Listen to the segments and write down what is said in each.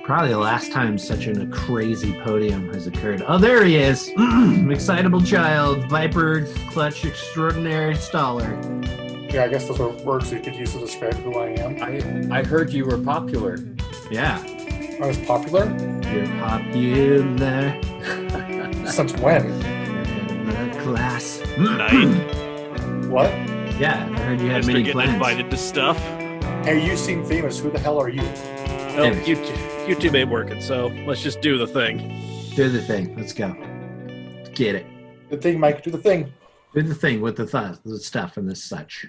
Probably the last time such a crazy podium has occurred. Oh, there he is. Excitable child, Viper clutch extraordinary staller. Yeah, I guess those are words you could use to describe who I am. I heard you were popular. Yeah. I was popular? You're popular. Since when? In the class. What? Yeah, I heard you had Just many getting plans. invited to stuff. Hey, you seem famous. Who the hell are you? Well, YouTube ain't working, so let's just do the thing. Do the thing. Let's go. Get it. The thing, Mike. Do the thing. Do the thing with the stuff and the such.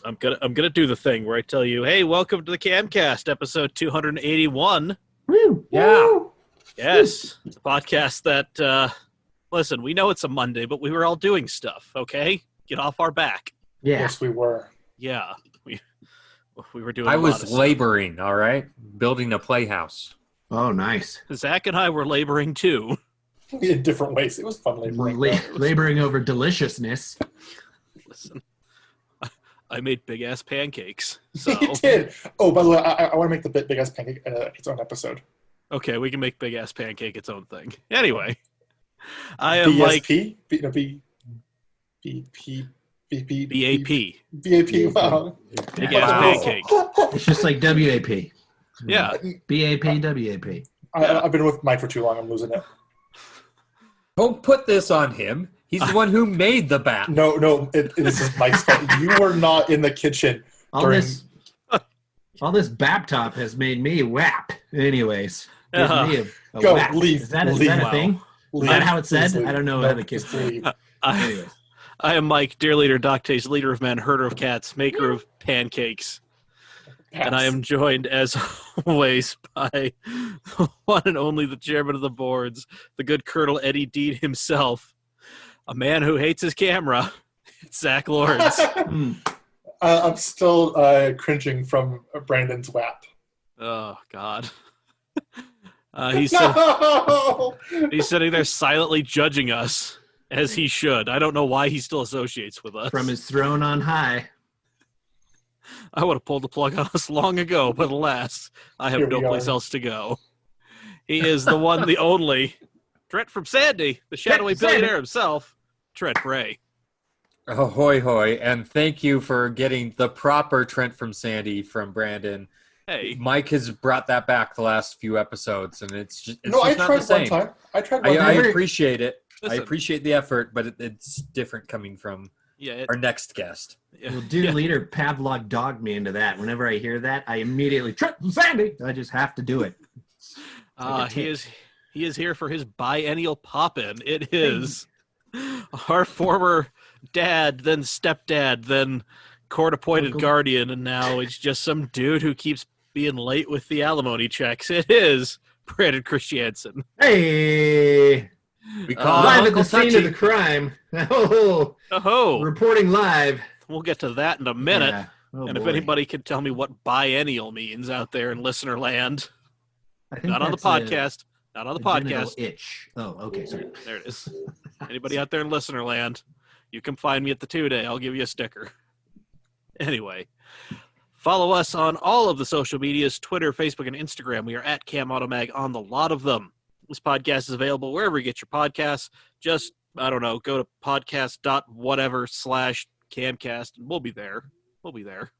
I'm gonna do the thing where I tell you, hey, welcome to the Camcast, episode 281. Woo! Yeah. Woo! Yes, it's a podcast that. Listen, we know it's a Monday, but we were all doing stuff. Okay, get off our back. Yeah. Yes, we were. Yeah, we were doing. I a lot was of stuff. laboring, all right? Building a playhouse. Oh, nice. Zach and I were laboring too. In different ways. It was fun laboring. Laboring over deliciousness. Listen, I made big ass pancakes. So You did. Oh, by the way, I want to make the big ass pancake its own episode. okay, we can make big ass pancake its own thing. Anyway, I am like BSP? BAP. BAP. Wow. Big Wow. ass pancake. It's just like WAP. Yeah. BAP, WAP. I've been with Mike for too long. I'm losing it. Don't put this on him. He's the one who made the bat. No, this is Mike's fault. You were not in the kitchen All during. this Baptop has made me whap. Anyways. Gives me a Go, whap. leave, Is that a leave. thing? Is that how it's said? Please leave. I don't know No, how the kids just say leave. it. Anyways. I am Mike, dear leader, Doctays, leader of men, herder of cats, maker of pancakes. And I am joined, as always, by the one and only the chairman of the boards, the good Colonel Eddie Dean himself, a man who hates his camera. It's Zach Lawrence. I'm still cringing from Brandon's WAP. Oh, God. He's No! sitting there silently judging us, as he should. I don't know why he still associates with us. From his throne on high. I would have pulled the plug on us long ago, but alas, I have Here no we place are. else to go. He is the one, the only, Trent from Sandy, the shadowy Trent from Sandy. billionaire himself, Trent Bray. Ahoy, hoy. And thank you for getting the proper Trent from Sandy from Brandon. Hey, Mike has brought that back the last few episodes, and it's just No, I not tried the same. one time. I tried one I time. appreciate it. Listen. I appreciate the effort, but it's different coming from yeah, our next guest. Well, dude, yeah. leader Pavlov dogged me into that. Whenever I hear that, I immediately Trent from Sandy. I just have to do it. like a he tick. is here for his biennial pop-in. It is our former dad, then stepdad, then court-appointed Uncle. guardian, and now it's just some dude who keeps being late with the alimony checks. It is Brandon Christiansen. Hey, We call live him at the Uncle scene Touchy. of the crime. Oh, Oh, reporting live. we'll get to that in a minute. Yeah. Oh, And if boy. anybody can tell me what biennial means out there in listener land, I think not on the that's a- podcast, not on the a genital podcast. itch. Oh, okay, sorry. There it is. Anybody out there in listener land, you can find me at the 2-day. I'll give you a sticker. Anyway, follow us on all of the social medias, Twitter, Facebook, and Instagram. We are at Cam Automag on the lot of them. This podcast is available wherever you get your podcasts. Just, I don't know, go to podcast.whatever/camcast, and we'll be there. We'll be there.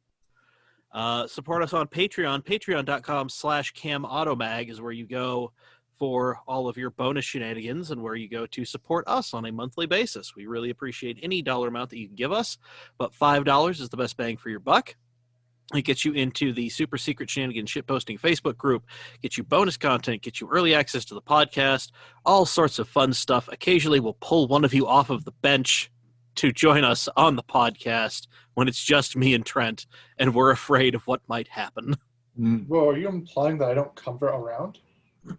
Support us on Patreon. Patreon.com/CamAutomag is where you go for all of your bonus shenanigans and where you go to support us on a monthly basis. We really appreciate any dollar amount that you can give us, but $5 is the best bang for your buck. It gets you into the super secret shenanigans shitposting Facebook group, gets you bonus content, gets you early access to the podcast, all sorts of fun stuff. Occasionally we'll pull one of you off of the bench to join us on the podcast when it's just me and Trent, and we're afraid of what might happen. Well, are you implying that I don't come around?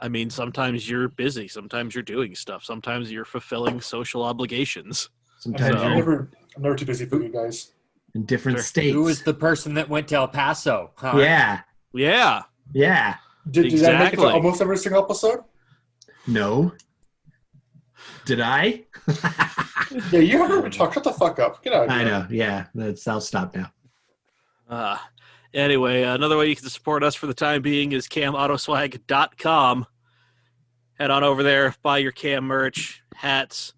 I mean, sometimes you're busy, sometimes you're doing stuff, sometimes you're fulfilling social obligations. Sometimes So- I'm you're never too busy for you guys. in different Sure. states. Who was the person that went to El Paso? Huh? Yeah, Yeah, yeah. Did I make it Exactly. to almost every single episode? No. Did I? Yeah, you haven't talked. Shut the fuck up. Get out of here. I know. Yeah, I'll stop now. Anyway, another way you can support us for the time being is CamAutoswag.com. Head on over there, buy your Cam merch, hats,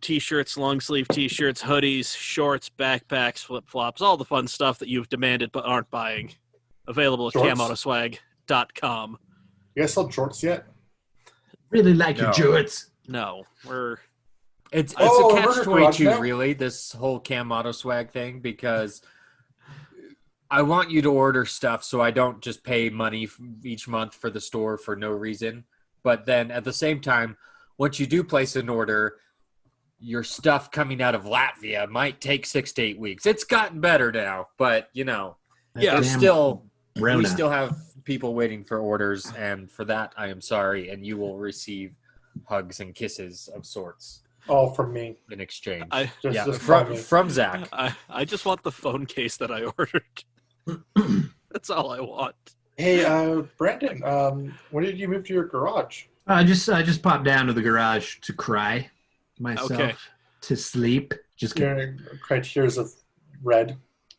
T-shirts, long sleeve T-shirts, hoodies, shorts, backpacks, flip-flops, all the fun stuff that you've demanded but aren't buying. Available at Shorts? CamAutoswag.com. You guys sell shorts yet? Really like your No. jorts. No, we're... It's Oh, a Murder catch-22, Garage now? really, this whole Cam Auto Swag thing, because I want you to order stuff so I don't just pay money each month for the store for no reason. But then at the same time, once you do place an order, your stuff coming out of Latvia might take 6 to 8 weeks. It's gotten better now, but, you know, Yeah, there's still Rona. we still have people waiting for orders, and for that, I am sorry, and you will receive hugs and kisses of sorts All from me. in exchange. Just From Zach. I just want the phone case that I ordered. That's all I want. Hey, Brandon, when did you move to your garage? I just popped down to the garage to cry myself Okay. to sleep. Just Your criterias of red.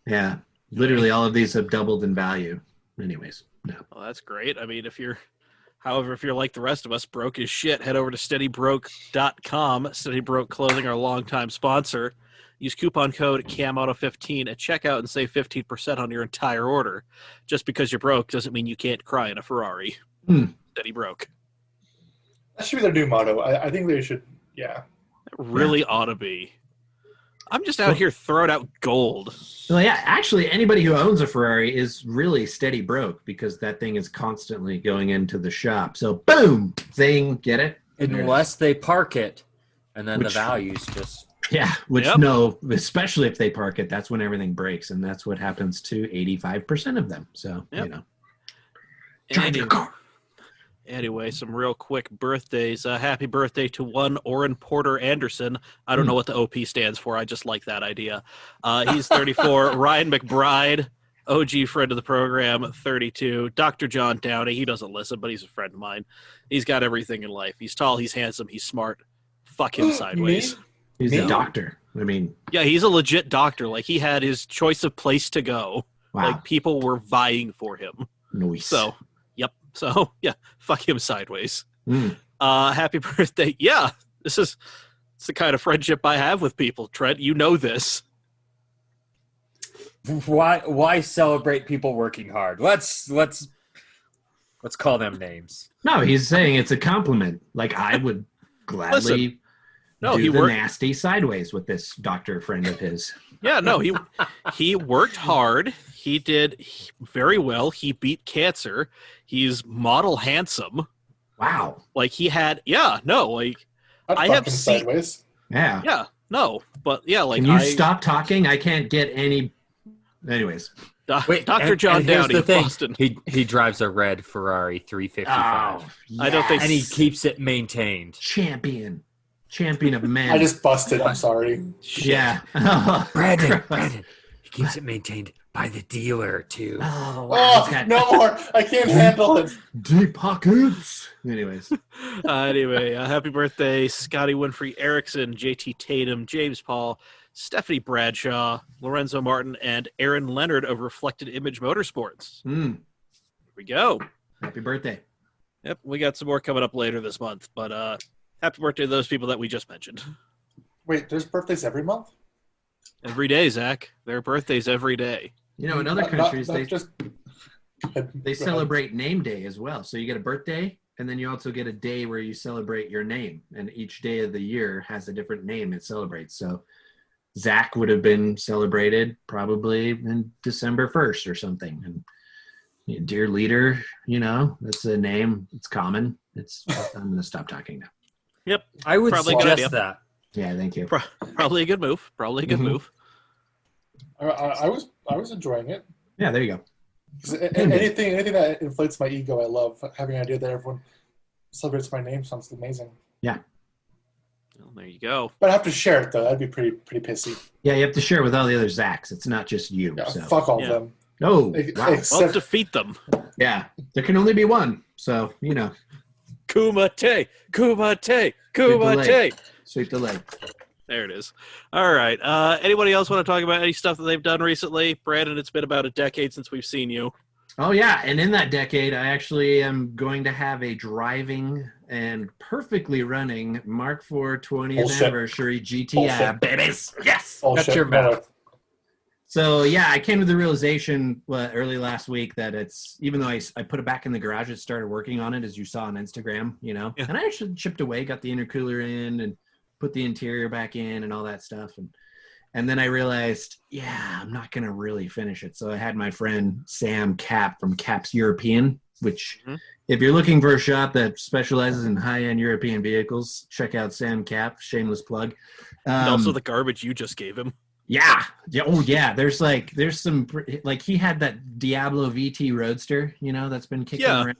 yeah, literally all of these have doubled in value. Anyways, no. Well, that's great. I mean, if you're like the rest of us, broke as shit, head over to steadybroke.com. Steady Broke Clothing, our longtime sponsor. Use coupon code CAMAUTO15 at checkout and save 15% on your entire order. Just because you're broke doesn't mean you can't cry in a Ferrari. Steady Broke. That should be their new motto. I think they should, yeah. It really ought to be. I'm just out here throwing out gold. Well, yeah, actually, anybody who owns a Ferrari is really steady broke because that thing is constantly going into the shop. So, boom, zing, get it? Unless they park it, and then Which- the values just... Yeah, which Yep. no, especially if they park it, that's when everything breaks, and that's what happens to 85% of them. So, Yep. you know. Drive your car. Anyway, some real quick birthdays. Happy birthday to one Orrin Porter Anderson. I don't know what the OP stands for. I just like that idea. He's 34. Ryan McBride, OG friend of the program, 32. Dr. John Downey. He doesn't listen, but he's a friend of mine. He's got everything in life. He's tall. He's handsome. He's smart. Fuck him sideways. He's Me? a doctor. I mean, Yeah, he's a legit doctor. Like, he had his choice of place to go. wow. Like, people were vying for him. Noise. So, yep. So, yeah, fuck him sideways. Mm. Happy birthday. Yeah, it's the kind of friendship I have with people, Trent. You know this. Why celebrate people working hard? Let's call them names. No, he's saying it's a compliment. Like, I would gladly No, do he the worked. nasty sideways with this doctor friend of his. Yeah, no, he worked hard. He did very well. He beat cancer. He's model handsome. Wow. Like, he had, yeah, no, like, I'd I fuck have him seen- sideways. Yeah. yeah, no, but yeah, like, Can you stop talking? I can't get any. Anyways. Wait, Dr. John and here's Downey the of thing. Boston. He drives a red Ferrari 355, Oh, I don't think- and he keeps it maintained. champion of men. I just busted. I'm sorry. Shit. yeah. Brandon, he keeps it maintained by the dealer too. Oh, wow. Oh, He's got no more. I can't handle it. deep pockets. Anyways, Anyway, happy birthday, Scotty Winfrey Erickson, JT Tatum, James Paul, Stephanie Bradshaw, Lorenzo Martin, and Aaron Leonard of Reflected Image Motorsports. Here we go. happy birthday. Yep, we got some more coming up later this month, but happy birthday to those people that we just mentioned. Wait, there's birthdays every month? Every day, Zach. Their birthdays every day. You know, in other Not- countries, not they just they celebrate name day as well. So you get a birthday, and then you also get a day where you celebrate your name. And each day of the year has a different name it celebrates. So Zach would have been celebrated probably in December 1st or something. And you know, dear leader, you know, that's a name. It's common. I'm going to stop talking now. Yep, I would Probably a good idea. suggest that. Yeah, thank you. probably a good move. Probably a good Mhm. move. I was enjoying it. Yeah, there you go. 'Cause anything that inflates my ego, I love. Having an idea that everyone celebrates my name sounds amazing. Well, there you go. But I have to share it though. That'd be pretty pissy. Yeah, you have to share with all the other Zachs. It's not just you. Yeah, So. fuck all Yeah. of them. Oh, Ex- wow. Well, Except defeat them. Yeah, there can only be one. So, you know, Kumite, Kumite, Good delay. Kumite. sweep the leg. There it is. All right. Anybody else want to talk about any stuff that they've done recently? Brandon, it's been about a decade since we've seen you. Oh, yeah. And in that decade, I actually am going to have a driving and perfectly running Mark IV 20th anniversary GTI. Babies. Yes. Shut your mouth. So, yeah, I came to the realization early last week that it's, even though I put it back in the garage, it started working on it, as you saw on Instagram, you know. Yeah. And I actually chipped away, got the intercooler in and put the interior back in and all that stuff. And then I realized, I'm not going to really finish it. So I had my friend Sam Cap from Cap's European, which if you're looking for a shop that specializes in high-end European vehicles, check out Sam Cap, shameless plug. And also the garbage you just gave him. Yeah. Oh, yeah. There's some, like he had that Diablo VT Roadster, you know, that's been kicking around.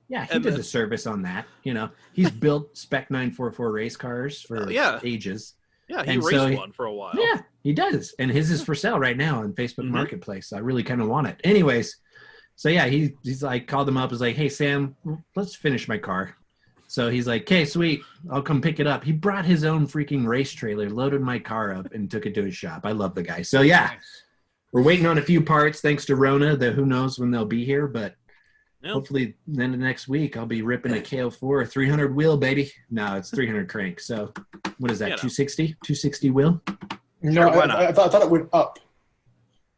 Yeah, he did the service on that, you know. He's built Spec 944 race cars for ages. Yeah, he raced one for a while. Yeah, he does. And his is for sale right now on Facebook Marketplace. So I really kind of want it. Anyways, so yeah, he's like, called him up, was like, hey, Sam, let's finish my car. So he's like, okay, sweet, I'll come pick it up. He brought his own freaking race trailer, loaded my car up, and took it to his shop. I love the guy. So yeah, we're waiting on a few parts thanks to Rona. Who knows when they'll be here, but hopefully then the next week I'll be ripping a KO4 300 wheel, baby. No, it's 300 crank. So what is that, 260 wheel? No, sure, I thought it went up.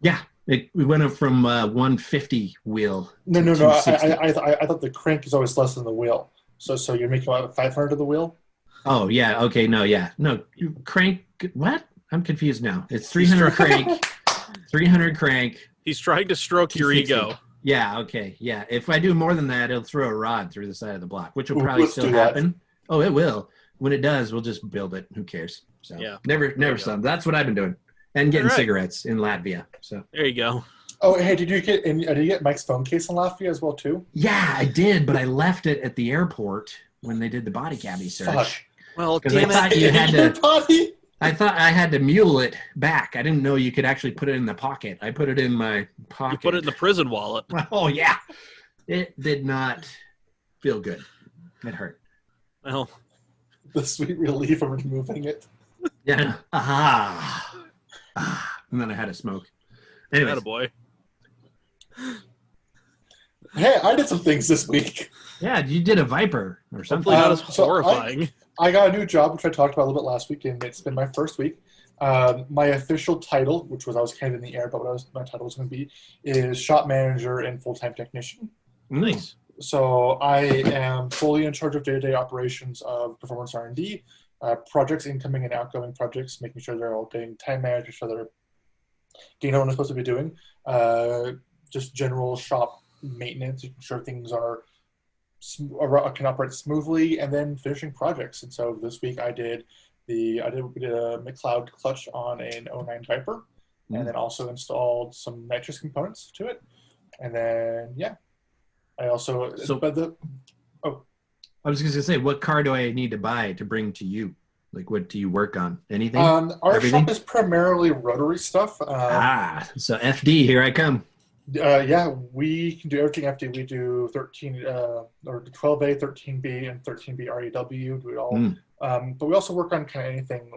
Yeah, we went up from 150 wheel. No. I thought the crank is always less than the wheel. So you're making about 500 of the wheel? Oh, yeah. Okay, no, crank, what? I'm confused now. It's 300 crank, 300 crank. He's trying to stroke your ego. Yeah, okay, yeah. If I do more than that, it'll throw a rod through the side of the block, which will probably still happen. Oh, it will. When it does, we'll just build it. Who cares? So never some. That's what I've been doing. And getting cigarettes in Latvia. So there you go. Oh, hey, did you get Mike's phone case in Latvia as well, too? Yeah, I did, but I left it at the airport when they did the body cavity search. Fuck. Well, because I thought you had to. I thought I had to mule it back. I didn't know you could actually put it in the pocket. I put it in my pocket. You put it in the prison wallet. Oh, yeah. It did not feel good. It hurt. Well, the sweet relief of removing it. Yeah. And then I had a smoke. Anyways. Attaboy. Hey, I did some things this week. Yeah, you did a Viper or something. Hopefully not as horrifying. I got a new job, which I talked about a little bit last week, and it's been my first week. My official title, which was I was kind of in the air, but my title was going to be, is shop manager and full-time technician. Nice. So I am fully in charge of day-to-day operations of performance R&D, projects, incoming and outgoing projects, making sure they're all getting time managed, so they're getting what they're supposed to be doing. Just general shop maintenance, making sure things can operate smoothly, and then finishing projects. And so this week we did a McLeod clutch on an 09 Viper, and then also installed some nitrous components to it. And then I also I was just gonna say, what car do I need to buy to bring to you? Like, what do you work on? Anything? Our shop is primarily rotary stuff. So FD, here I come. We can do everything FD. We do 13 or 12A, 13B, and 13B REW. Do it all. But we also work on kind of anything.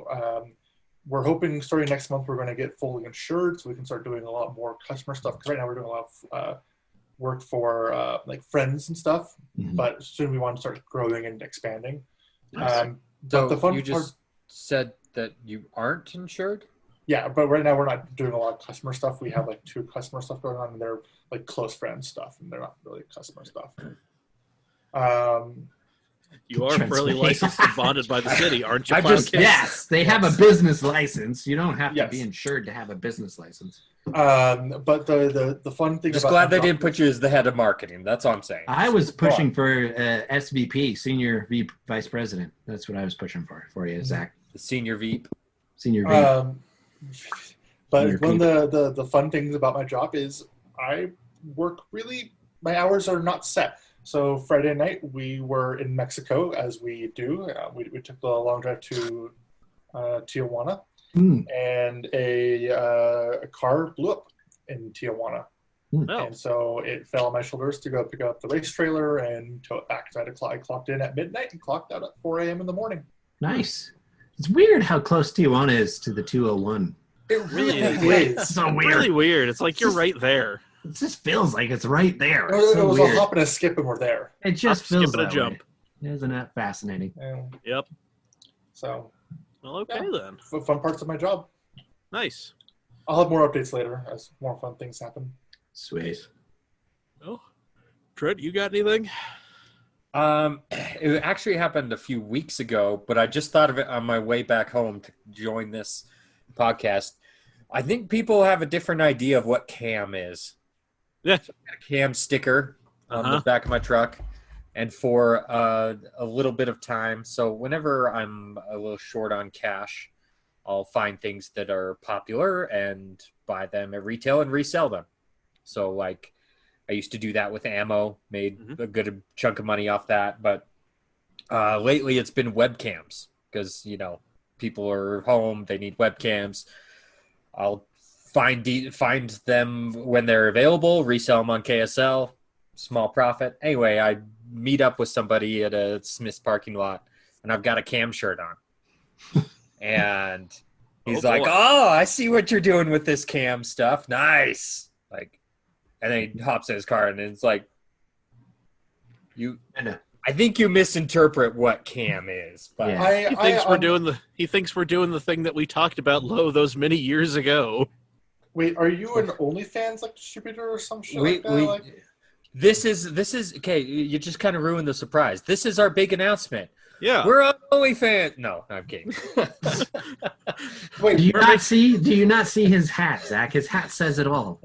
We're hoping starting next month we're going to get fully insured, so we can start doing a lot more customer stuff. Because right now we're doing a lot of work for like friends and stuff. But soon we want to start growing and expanding. Nice. So the fun you just said that you aren't insured? Yeah, but right now we're not doing a lot of customer stuff. We have like 2 customer stuff going on, and they're like close friend stuff, and they're not really customer stuff. You are fairly licensed and bonded by the city, aren't you? Yes, they have a business license. You don't have to be insured to have a business license. But the fun thing just glad they didn't put you as the head of marketing. That's all I'm saying. I was pushing for SVP, Senior VP Vice President. That's what I was pushing for you, Zach. The Senior VP. Senior VP. But one of the fun things about my job is I work my hours are not set. So Friday night we were in Mexico, as we do. We took the long drive to Tijuana, and a car blew up in Tijuana. And so it fell on my shoulders to go pick up the race trailer and tow it back. So I clocked in at midnight and clocked out at 4 a.m. in the morning. Nice. It's weird how close Tijuana is to the 201. It really It is. It's so weird. Really weird. It's like you're right there. It just feels like it's right there. It It's so was weird. a hop and a skip and we're there. It just Hop, feels skip, and a that jump. way. Isn't that fascinating? Yep. So, Well, okay then. fun parts of my job. Nice. I'll have more updates later as more fun things happen. Sweet. Well, Trent, you got anything? It actually happened a few weeks ago, but I just thought of it on my way back home to join this podcast. I think people have a different idea of what cam is. Yeah. So I got a cam sticker on the back of my truck, and for a little bit of time. So whenever I'm a little short on cash, I'll find things that are popular and buy them at retail and resell them. So like I used to do that with ammo, made a good chunk of money off that. But lately it's been webcams because, people are home, they need webcams. I'll find them when they're available, resell them on KSL, small profit. Anyway, I meet up with somebody at a Smith's parking lot, and I've got a cam shirt on. And he's like, "Oh, I see what you're doing with this cam stuff. Nice." And then he hops in his car, and it's like, I think you misinterpret what cam is. But Yeah. He thinks we're doing the thing that we talked about those many years ago. Wait, are you an OnlyFans distributor or some shit like that? This is okay. You just kind of ruined the surprise. This is our big announcement. Yeah, we're on OnlyFans. No, I'm kidding. Wait, do you not see his hat, Zach? His hat says it all.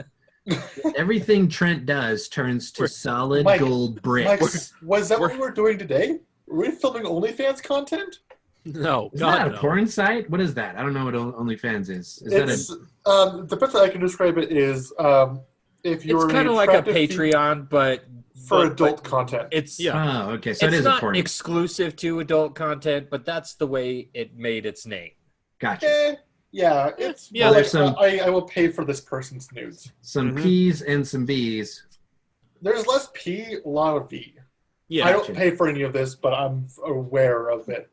Everything Trent does turns to solid gold bricks. Was that what we were doing today? Were we filming OnlyFans content? No, is that a porn site? What is that? I don't know what OnlyFans is. The best way I can describe it is if you're it's kind of like a Patreon, but for adult content. Oh, okay. So it is not a porn. exclusive to adult content, but that's the way it made its name. Gotcha. Yeah, it's I will pay for this person's nudes. Some P's and some B's. There's less P, a lot of V. Yeah, I don't pay for any of this, but I'm aware of it.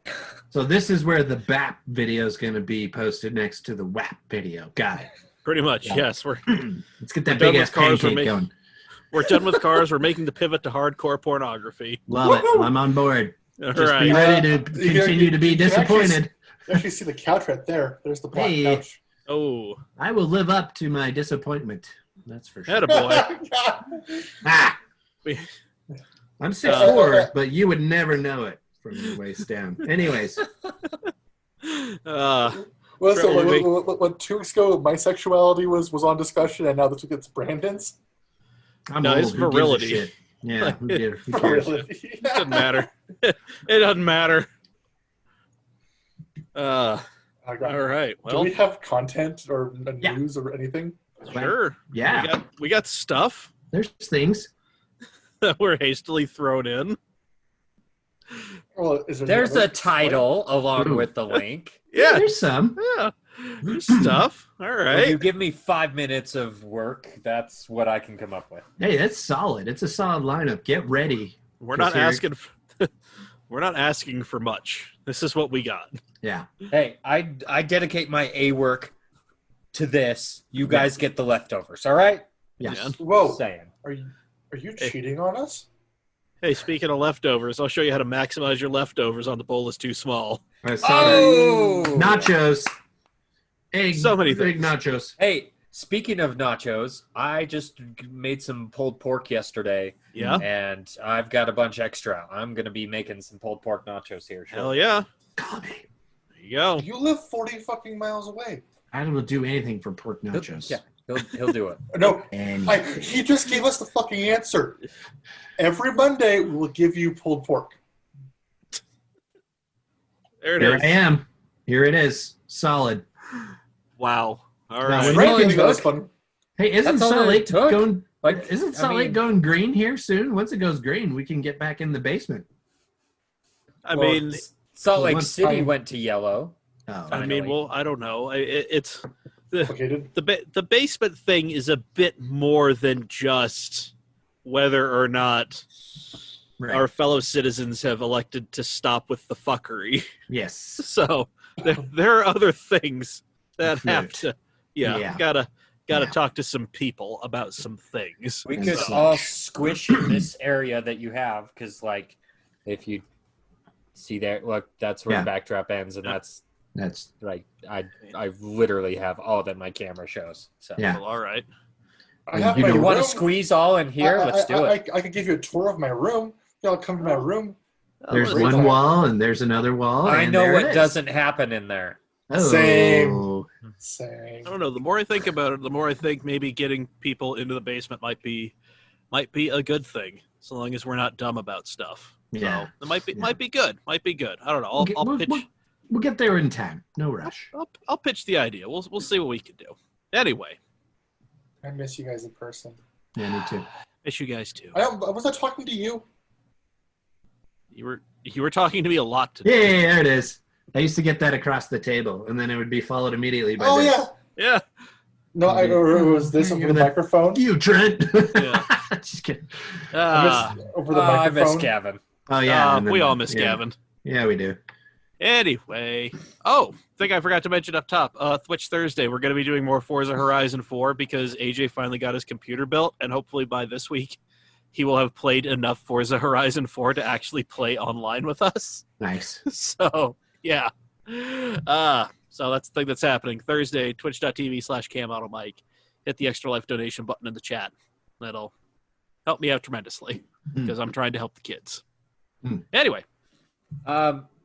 So this is where the BAP video is going to be posted next to the WAP video. Got it. Pretty much, yes. Let's get that big ass pancake going. We're done with cars. We're making the pivot to hardcore pornography. Love it. I'm on board. All Just right. be ready to continue to be disappointed. You actually see the couch right there. There's the black couch. Oh. I will live up to my disappointment. That's for sure. Attaboy. I'm 6'4", but you would never know it from your waist down. Anyways. What 2 weeks ago, my sexuality was on discussion, and now this week it's Brandon's? It's virility. Yeah, who cares? It doesn't matter. It doesn't matter. All right. Well, do we have content or news or anything? Sure. Yeah. We got stuff There's things that were hastily thrown in. Well, there's a title along with the link. Yeah, there's some. Yeah. There's stuff. All right. If you give me 5 minutes of work, that's what I can come up with. Hey, that's solid. It's a solid lineup. Get ready. We're not asking for much. This is what we got. Yeah. Hey, I dedicate my A work to this. You guys get the leftovers, all right? Yes. Yeah. Whoa. Saying. Are you cheating on us? Hey, speaking of leftovers, I'll show you how to maximize your leftovers on the bowl is too small. I saw that. Nachos. So many big things. nachos. Hey, speaking of nachos, I just made some pulled pork yesterday. Yeah? And I've got a bunch extra. I'm going to be making some pulled pork nachos here. Hell yeah. Call me. There you go. You live 40 fucking miles away. I will do anything for pork nachos. Yeah, he'll do it. No, Anything. he just gave us the fucking answer. Every Monday, we will give you pulled pork. There it Here is. I am. Here it is. Solid. Wow. All Now, right. when Frank, Frank, that was fun. Hey, isn't That's all Salt it Lake took? going? Like, Isn't Salt Lake going green here soon? Once it goes green, we can get back in the basement. I mean, Salt Lake once City went to yellow. Oh, I mean, well, I don't know. It's the basement thing is a bit more than just whether or not our fellow citizens have elected to stop with the fuckery. Yes. So there are other things that have to, gotta talk to some people about some things. We could all squish in this area that you have, because like if you see there, look, that's where the backdrop ends, and that's like I literally have all that my camera shows. So well, all right. You want to squeeze all in here? Let's do it. I could give you a tour of my room. Y'all come to my room. There's one wall and there's another wall. I know what doesn't happen in there. Same. I don't know. The more I think about it, the more I think maybe getting people into the basement might be a good thing, so long as we're not dumb about stuff. Yeah, so it might be good. Might be good. I don't know. I'll pitch. We'll get there in time. No rush. I'll pitch the idea. We'll see what we can do. Anyway. I miss you guys in person. Yeah, me too. Miss you guys too. Was I talking to you? You were talking to me a lot today. Yeah, there it is. I used to get that across the table, and then it would be followed immediately by this. Yeah. No, or was this over the microphone? You, Trent. Yeah. Just kidding. Over the microphone. I miss Gavin. Oh, yeah. We all miss Gavin. Yeah, we do. Anyway. Oh, I think I forgot to mention up top. Twitch Thursday, we're going to be doing more Forza Horizon 4 because AJ finally got his computer built, and hopefully by this week he will have played enough Forza Horizon 4 to actually play online with us. Nice. So, yeah. So that's the thing that's happening. Thursday, twitch.tv/CamAutoMike. Hit the Extra Life donation button in the chat. That'll help me out tremendously because I'm trying to help the kids. Anyway.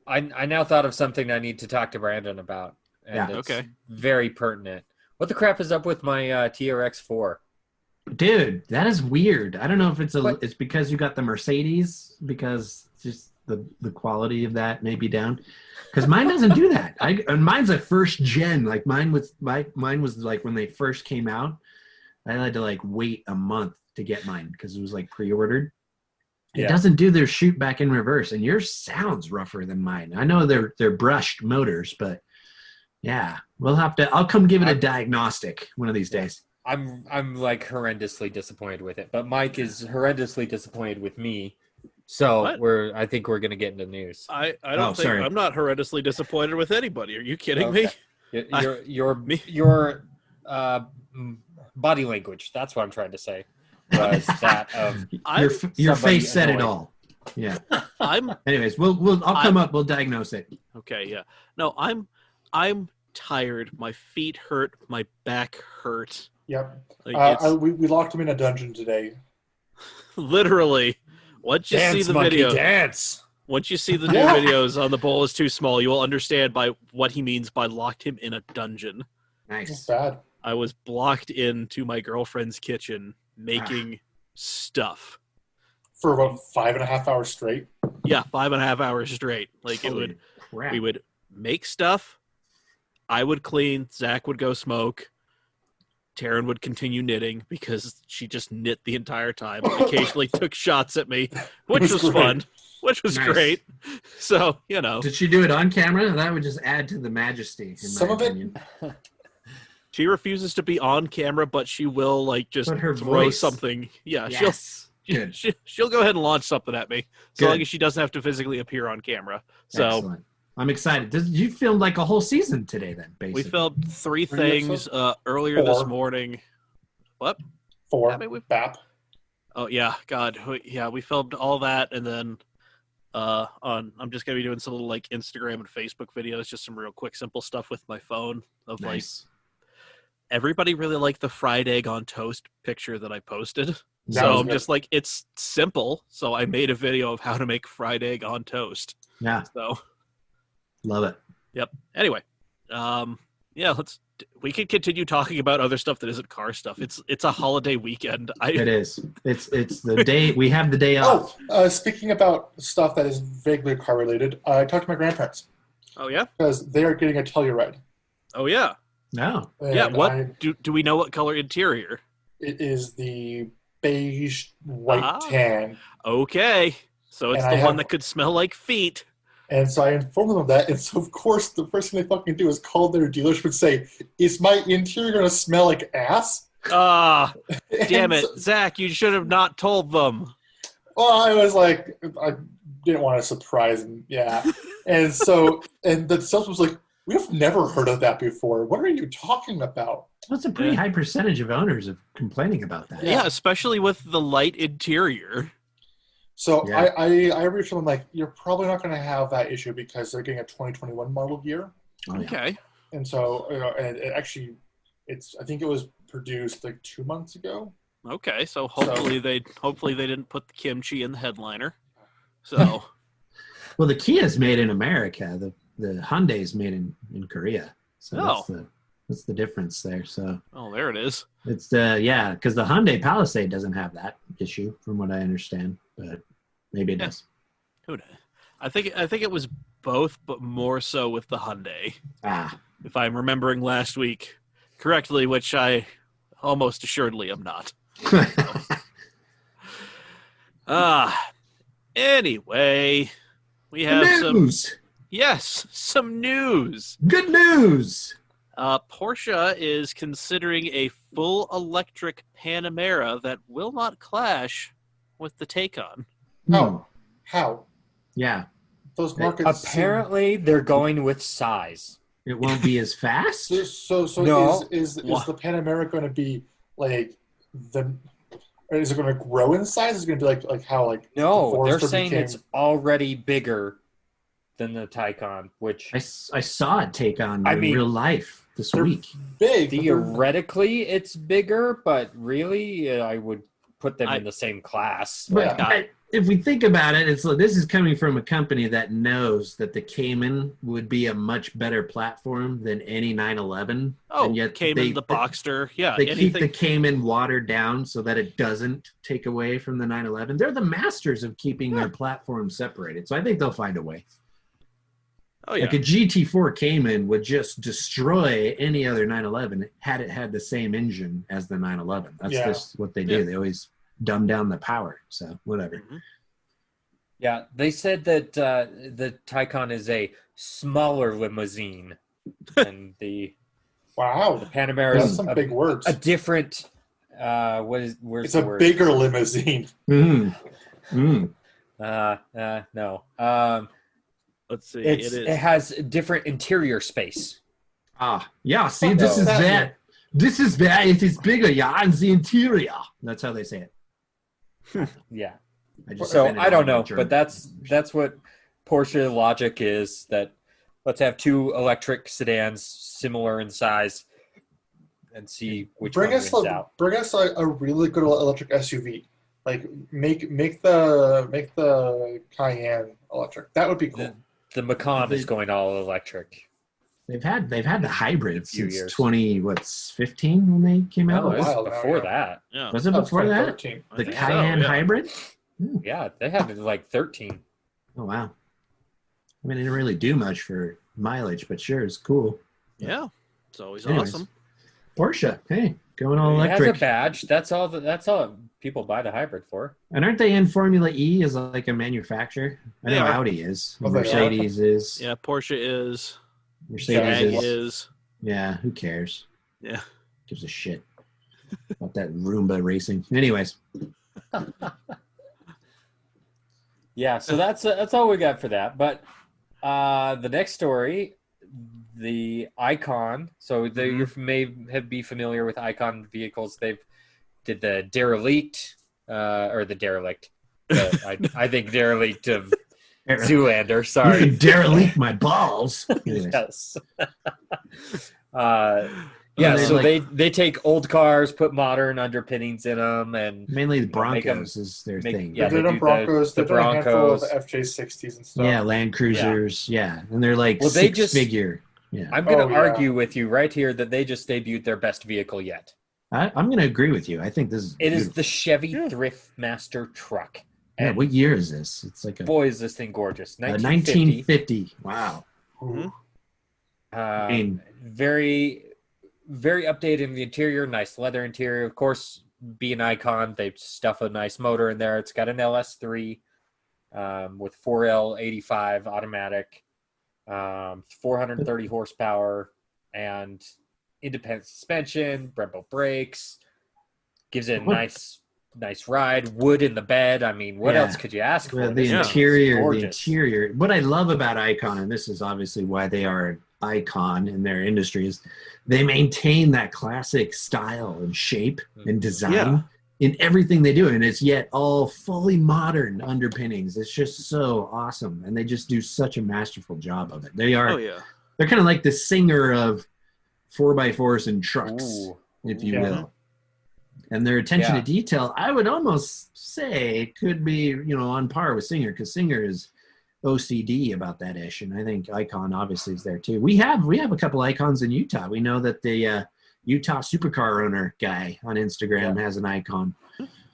I now thought of something I need to talk to Brandon about. And it's very pertinent. What the crap is up with my TRX-4? Dude, that is weird. I don't know if it's because you got the Mercedes, because just the quality of that may be down. Because mine doesn't do that. And mine's a first gen. Like mine was like when they first came out, I had to like wait a month to get mine because it was like pre-ordered. It doesn't do their shoot back in reverse, and yours sounds rougher than mine. I know they're brushed motors, but yeah, I'll come give it a diagnostic one of these days. I'm like horrendously disappointed with it, but Mike is horrendously disappointed with me. So I think we're gonna get into news. I don't think I'm not horrendously disappointed with anybody. Are you kidding me? Your body language. That's what I'm trying to say. Was that of your face said it all. Yeah. Anyways, I'll come up. We'll diagnose it. Okay. Yeah. No, I'm tired. My feet hurt. My back hurt. Yep. We locked him in a dungeon today. Literally. Once you see the video, once you see the new videos on The Bowl is Too Small, you will understand by what he means by locked him in a dungeon. Nice. That's bad. I was blocked into my girlfriend's kitchen making stuff. For about 5.5 hours straight? Yeah, 5.5 hours straight. Like we would make stuff. I would clean. Zach would go smoke. Taryn would continue knitting because she just knit the entire time. Occasionally took shots at me, which was fun, which was great. So, Did she do it on camera? That would just add to the majesty, in my opinion. She refuses to be on camera, but she will just her throw voice. Something. Yeah, yes. she'll go ahead and launch something at me, so long as she doesn't have to physically appear on camera. So excellent. I'm excited. You filmed like a whole season today, then, basically. We filmed 3 things earlier this morning. What? 4. BAP. Oh, yeah. God. Yeah, we filmed all that, and then I'm just going to be doing some little Instagram and Facebook videos, just some real quick, simple stuff with my phone of everybody really liked the fried egg on toast picture that I posted. So I'm just it's simple. So I made a video of how to make fried egg on toast. Yeah. So love it. Yep. Anyway, we could continue talking about other stuff that isn't car stuff. It's a holiday weekend. It is. It's the day we have the day off. Speaking about stuff that is vaguely car related, I talked to my grandparents. Oh yeah. Because they are getting a Telluride. Oh yeah. No. Yeah. What do we know? What color interior? It is the beige white tan. Okay. So it's the one that could smell like feet. And so I informed them of that. And so, of course, the first thing they fucking do is call their dealership and say, is my interior going to smell like ass? Damn it. Zach, you should have not told them. Well, I was like, I didn't want to surprise him. Yeah. And so, and the salesman was like, we've never heard of that before. What are you talking about? That's a pretty high percentage of owners of complaining about that. Yeah, especially with the light interior. So Yeah. I reached them like, you're probably not going to have that issue because they're getting a 2021 model year. Oh, yeah. Okay. And so, and it actually, I think it was produced like 2 months ago. Okay, so hopefully they didn't put the kimchi in the headliner. So Well, the Kia's made in America. The Hyundai's made in Korea. So that's the difference there. So there it is. it's because the Hyundai Palisade doesn't have that issue from what I understand, but maybe it does. Who knows? I think it was both, but more so with the Hyundai. If I'm remembering last week correctly, which I almost assuredly am not. Anyway, we have some news. Good news. Porsche is considering a full electric Panamera that will not clash with the Taycan. How? Yeah. Those markets. Apparently, they're going with size. It won't be as fast. So No. is the Panamera going to be like is it going to grow in size? Is it going to be like how like No, the they're Forester saying became... it's already bigger than the Taycan, which I saw it take on in real life this week. Big. Theoretically, it's bigger, but really, I would put them in the same class. But if we think about it, it's like this is coming from a company that knows that the Cayman would be a much better platform than any 911. Oh, and yet Cayman, the Boxster, they keep the Cayman watered down so that it doesn't take away from the 911. They're the masters of keeping their platforms separated, so I think they'll find a way. Oh yeah, like a GT4 Cayman would just destroy any other 911 had it had the same engine as the 911. That's just what they do. They always dumb down the power. So whatever. Mm-hmm. Yeah, they said that the Taycan is a smaller limousine than the Panamera. That's some big words. A different. Where's it's the a word? bigger limousine. No. Let's see. It has different interior space. Yeah. See, this is that. This is that. It is bigger, in the interior. That's how they say it. Yeah. I don't know, but that's what Porsche logic is. That let's have two electric sedans similar in size, and see which one wins out. Bring us a really good electric SUV. Like make the Cayenne electric. That would be cool. The Macan is going all electric. They've had the hybrid since 2015 when they came out. Oh, it was before that. Yeah. Was it before that? The Cayenne hybrid? Yeah, they had it like 13. Oh wow. I mean, it didn't really do much for mileage, but sure, it's cool. Yeah, it's always awesome. Porsche, hey, going all electric. It has a badge. That's all people buy the hybrid for. And aren't they in Formula E as like a manufacturer? I know Audi is. Mercedes is. Yeah, Porsche is. Mercedes is. Yeah, who cares? Yeah. Gives a shit about that Roomba racing. Anyways. Yeah, so that's all we got for that. But the next story, the Icon. So you may be familiar with Icon vehicles. They've did the derelict, or the derelict. I think derelict of Zoolander. Sorry, you can derelict my balls. Yes. So they take old cars, put modern underpinnings in them, and mainly the Broncos is their thing. Yeah, they do Broncos. The Broncos, the FJ60s and stuff. Yeah, Land Cruisers. Yeah, and they're like figure. Yeah, I'm going to argue with you right here that they just debuted their best vehicle yet. I'm going to agree with you. I think this is. It is the Chevy Thriftmaster truck. Yeah, what year is this? It's like boy, is this thing gorgeous! 1950. Wow. Very, very updated in the interior. Nice leather interior. Of course, be an Icon. They stuff a nice motor in there. It's got an LS3 with 4L85 automatic, 430 horsepower, and independent suspension, Brembo brakes. Gives it a nice nice ride, wood in the bed. I mean, what else could you ask for? The interior. What I love about Icon, and this is obviously why they are an icon in their industry, is they maintain that classic style and shape and design in everything they do, and it's yet all fully modern underpinnings. It's just so awesome, and they just do such a masterful job of it. They are, they're kind of like the Singer of 4x4s and trucks, if you will. And their attention to detail, I would almost say, could be, on par with Singer, because Singer is OCD about that ish, and I think Icon obviously is there too. We have a couple Icons in Utah. We know that the Utah supercar owner guy on Instagram has an Icon.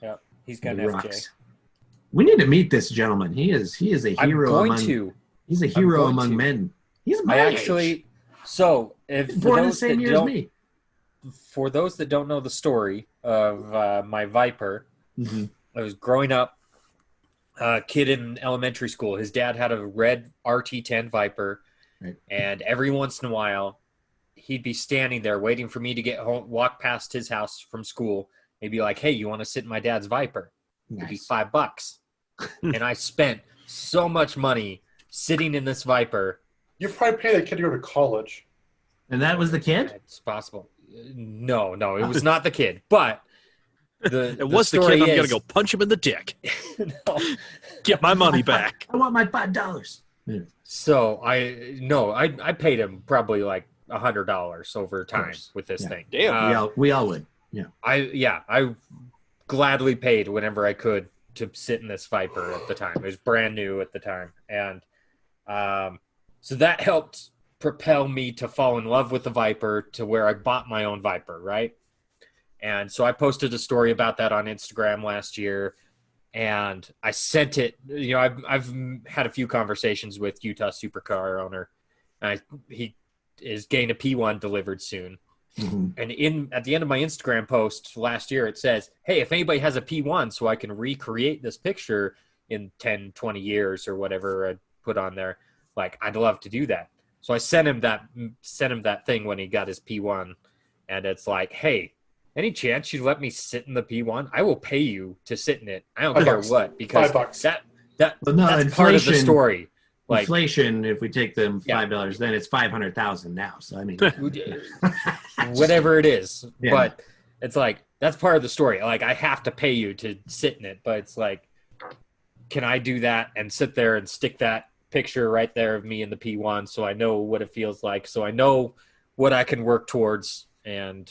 Yeah, he's got an FJ. We need to meet this gentleman. He is a hero He's a hero among men. He's my age. So if born the same year as me. For those that don't know the story of my Viper, I was growing up, a kid in elementary school. His dad had a red RT10 Viper, and every once in a while, he'd be standing there waiting for me to get home, walk past his house from school. He'd be like, "Hey, you want to sit in my dad's Viper?" It'd be $5. And I spent so much money sitting in this Viper. You probably pay that kid to go to college. And that was the kid? It's possible. No, it was not the kid. But it was the kid. I'm going to go punch him in the dick. Get my money back. I want my $5. So I paid him probably like $100 over time with this thing. Damn. We all would. Yeah. I gladly paid whenever I could to sit in this Viper at the time. It was brand new at the time. And so that helped propel me to fall in love with the Viper to where I bought my own Viper, right? And so I posted a story about that on Instagram last year, and I sent it. I've had a few conversations with Utah supercar owner. He is getting a P1 delivered soon. And at the end of my Instagram post last year, it says, "Hey, if anybody has a P1 so I can recreate this picture in 10, 20 years or whatever I put on there, like, I'd love to do that." So I sent him that thing when he got his P1, and it's like, "Hey, any chance you'd let me sit in the P1? I will pay you to sit in it. I don't care what, because that's part of the story." Like, inflation, if we take them $5, then it's $500,000 now. So I mean, whatever it is, but it's like that's part of the story. Like, I have to pay you to sit in it, but it's like, can I do that and sit there and stick that picture right there of me in the P1 so I know what it feels like, so I know what I can work towards, and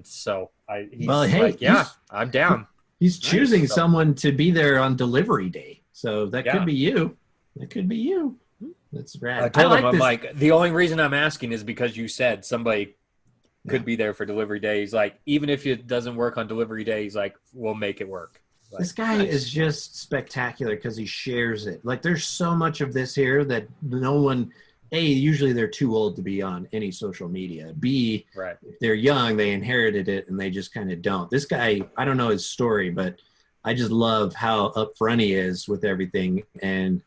so I'm down. He's choosing someone to be there on delivery day, so that could be you. That could be you. That's rad. I told him, I'm like, the only reason I'm asking is because you said somebody could be there for delivery day. He's like, even if it doesn't work on delivery day, he's like, we'll make it work. Like, this guy is just spectacular because he shares it. Like, there's so much of this here that no one, A, usually they're too old to be on any social media. B, if they're young, they inherited it and they just kind of don't. This guy, I don't know his story, but I just love how upfront he is with everything and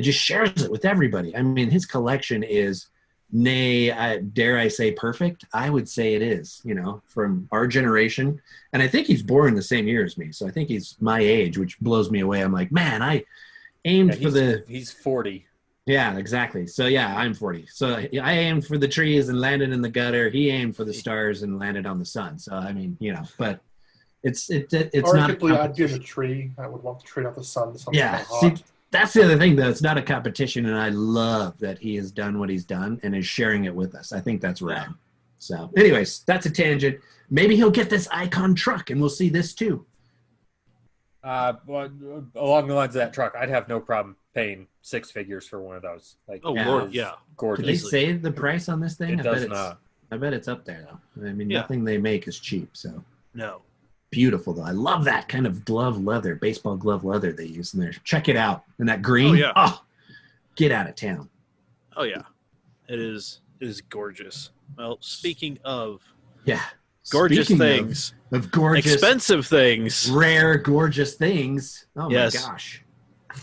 just shares it with everybody. I mean, his collection is, dare I say, perfect? I would say it is, from our generation. And I think he's born the same year as me. So I think he's my age, which blows me away. I'm like, man, I aimed for He's 40. Yeah, exactly. So, yeah, I'm 40. So I aimed for the trees and landed in the gutter. He aimed for the stars and landed on the sun. So, I mean, but it's arguably, I'd be in the tree. I would want the tree off the sun. See, that's the other thing, though. It's not a competition, and I love that he has done what he's done and is sharing it with us. I think that's rad. So, anyways, that's a tangent. Maybe he'll get this Icon truck, and we'll see this too. Well, along the lines of that truck, I'd have no problem paying 6 figures for one of those. Like, Lord, yeah, gorgeous. Did they say the price on this thing? It does not. I bet it's up there, though. I mean, nothing they make is cheap. So no. Beautiful, though. I love that kind of glove leather, baseball glove leather they use in there. Check it out. And that green. Oh, yeah. Get out of town. Oh, yeah. It is gorgeous. Well, speaking of gorgeous things. Of gorgeous. Expensive things. Rare, gorgeous things. Oh, my gosh.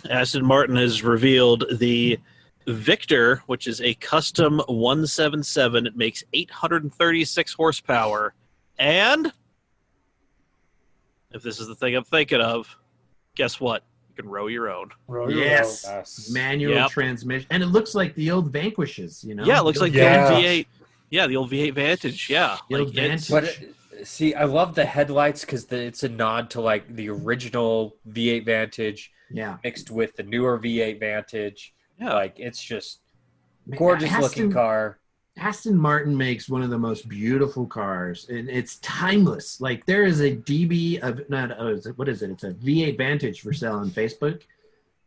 Aston Martin has revealed the Victor, which is a custom 177. It makes 836 horsepower. And If this is the thing I'm thinking of, guess what? You can row your own. Yes. Yes. Manual transmission. And it looks like the old Vanquishes, you know? Yeah, it looks like the old V8. Yeah, the old V8 Vantage. Yeah. The old Vantage. But see, I love the headlights because it's a nod to like the original V8 Vantage mixed with the newer V8 Vantage. Yeah. Like it's just gorgeous looking car. Aston Martin makes one of the most beautiful cars, and it's timeless. Like there is a DB of what is it? It's a V8 Vantage for sale on Facebook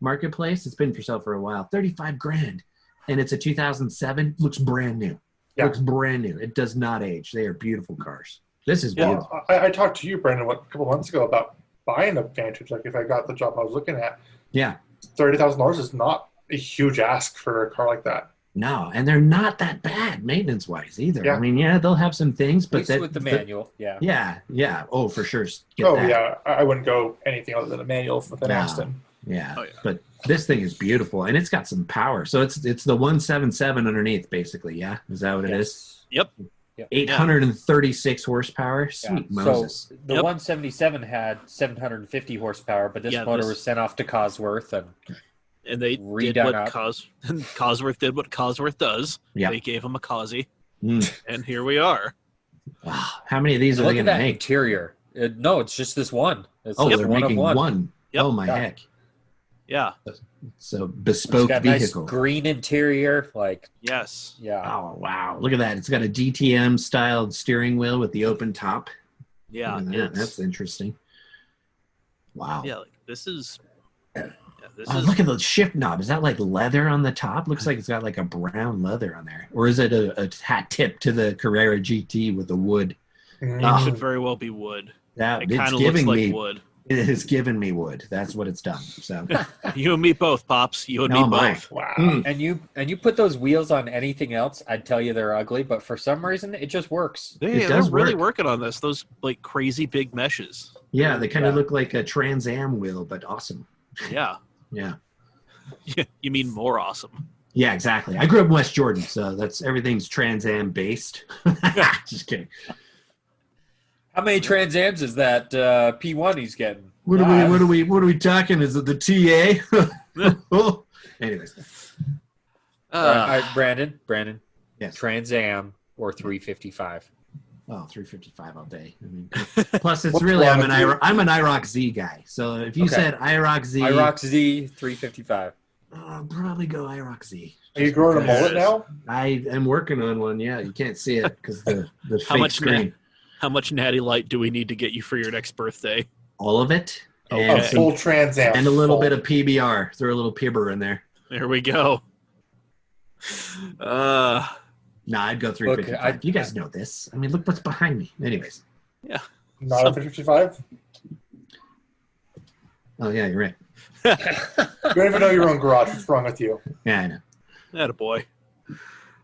Marketplace. It's been for sale for a while. $35,000, and it's a 2007. Looks brand new. Yeah. Looks brand new. It does not age. They are beautiful cars. This is beautiful. I talked to you, Brandon, a couple months ago about buying a Vantage. Like if I got the job I was looking at, $30,000 is not a huge ask for a car like that. No, and they're not that bad maintenance-wise either. Yeah. I mean, they'll have some things, but with the manual, yeah. Oh, for sure. Yeah. I wouldn't go anything other than a manual with an Aston. Yeah. Oh, yeah. But this thing is beautiful, and it's got some power. So it's the 177 underneath, basically. Yeah, is that what it is? Yep. 836 horsepower. Sweet Moses. So the 177 had 750 horsepower, but this motor was sent off to Cosworth and they did what Cosworth did what Cosworth does. They gave him a Cosy, and here we are. Wow. How many of these are they going to make? Interior. No, it's just this one. They're making one. Yep. Oh, my heck. Yeah. So bespoke it's got vehicle. Nice green interior. Yes. Yeah. Oh, wow. Look at that. It's got a DTM styled steering wheel with the open top. Yeah. That's interesting. Wow. Yeah. This is... Look at the shift knob. Is that like leather on the top? Looks like it's got like a brown leather on there. Or is it a hat tip to the Carrera GT with the wood? It could very well be wood. It kind of looks like wood. It has given me wood. That's what it's done. So you and me both, Pops. You and me both. Wow. And you put those wheels on anything else, I'd tell you they're ugly, but for some reason it just works. They're really working on this. Those like crazy big meshes. Yeah, they kind of look like a Trans Am wheel, but awesome. Yeah. Yeah. You mean more awesome. Yeah, exactly. I grew up in West Jordan, so everything's Trans Am based. Just kidding. How many Trans Ams is that P1 he's getting? What are we talking? Is it the TA? Oh. Anyways. All right, Brandon. Yes. Trans Am or 355? Oh, 355 all day. I mean, plus it's really I'm an IROC Z guy. So if you said IROC Z, IROC Z 355. I'll probably go IROC Z. Are you growing a mullet now? I am working on one. Yeah, you can't see it because the fake screen. How much Natty Light do we need to get you for your next birthday? All of it. And a full Trans Am. And a little bit of PBR. Throw a little pibber in there. There we go. No, I'd go 355. You guys know this. I mean, look what's behind me. Anyways. Yeah. Not a 355? Oh, yeah, you're right. You don't even know your own garage. What's wrong with you? Yeah, I know. Attaboy.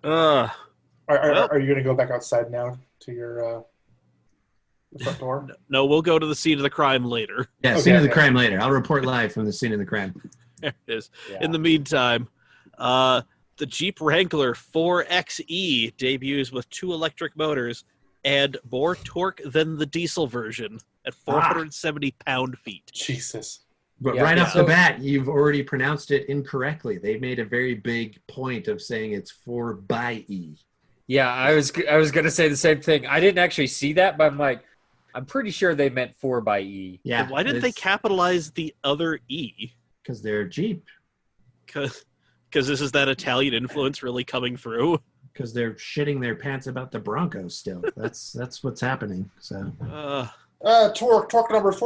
Are you going to go back outside now to your front door? No, we'll go to the scene of the crime later. Yeah, scene of the crime later. I'll report live from the scene of the crime. There it is. Yeah. In the meantime, the Jeep Wrangler 4xe debuts with 2 electric motors and more torque than the diesel version at 470 pound-feet. Jesus. But right off the bat, you've already pronounced it incorrectly. They made a very big point of saying it's 4xe. Yeah, I was going to say the same thing. I didn't actually see that, but I'm pretty sure they meant 4xe. Yeah. And why didn't they capitalize the other E? Because they're Jeep. Because this is that Italian influence really coming through. Because they're shitting their pants about the Broncos still. That's what's happening. So. Torque numbers.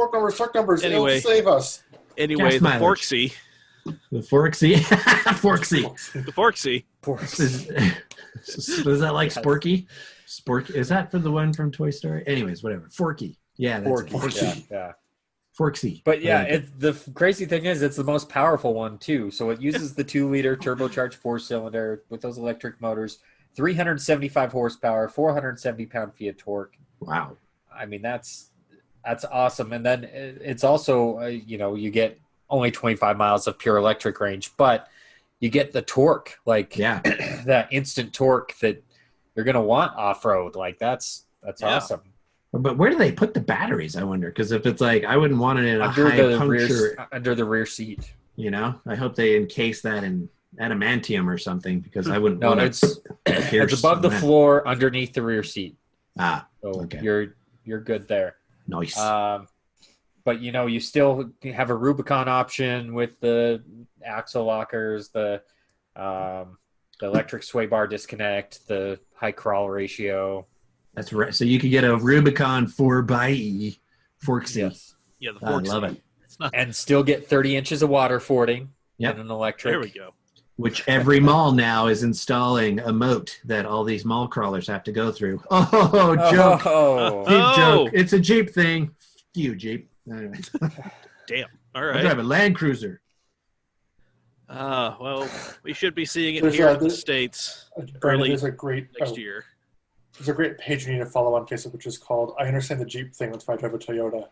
Anyway, it'll save us. Anyway, the Forksy. The Forksy. Forksy. The Forksy. Is that like Sporky? Sporky. Is that for the one from Toy Story? Anyways, whatever. Forky. Yeah, that's Forky. Yeah. Forksy. But yeah, the crazy thing is it's the most powerful one too. So it uses the 2-liter turbocharged 4-cylinder with those electric motors, 375 horsepower, 470 pound-feet of torque. Wow. I mean, that's awesome. And then it's also, you get only 25 miles of pure electric range, but you get the torque, that instant torque that you're going to want off-road. Like that's awesome. But where do they put the batteries? I wonder, because if it's like I wouldn't want it in a high puncture under the rear seat. You know, I hope they encase that in adamantium or something because I wouldn't want it's above the floor, underneath the rear seat. Ah, so okay. You're good there. Nice. But you still have a Rubicon option with the axle lockers, the electric sway bar disconnect, the high crawl ratio. That's right. So you could get a Rubicon 4xe Forksy. Yes. Yeah, the Forksy. I love it. And still get 30 inches of water fording in an electric. There we go. Which every mall now is installing a moat that all these mall crawlers have to go through. Oh, joke. Jeep joke. It's a Jeep thing. F you, Jeep. Anyway. Damn. All right. I drive a Land Cruiser. Well, we should be seeing it here in the States early next year. There's a great page you need to follow on Facebook, which is called I Understand the Jeep Thing with I Drive a Toyota.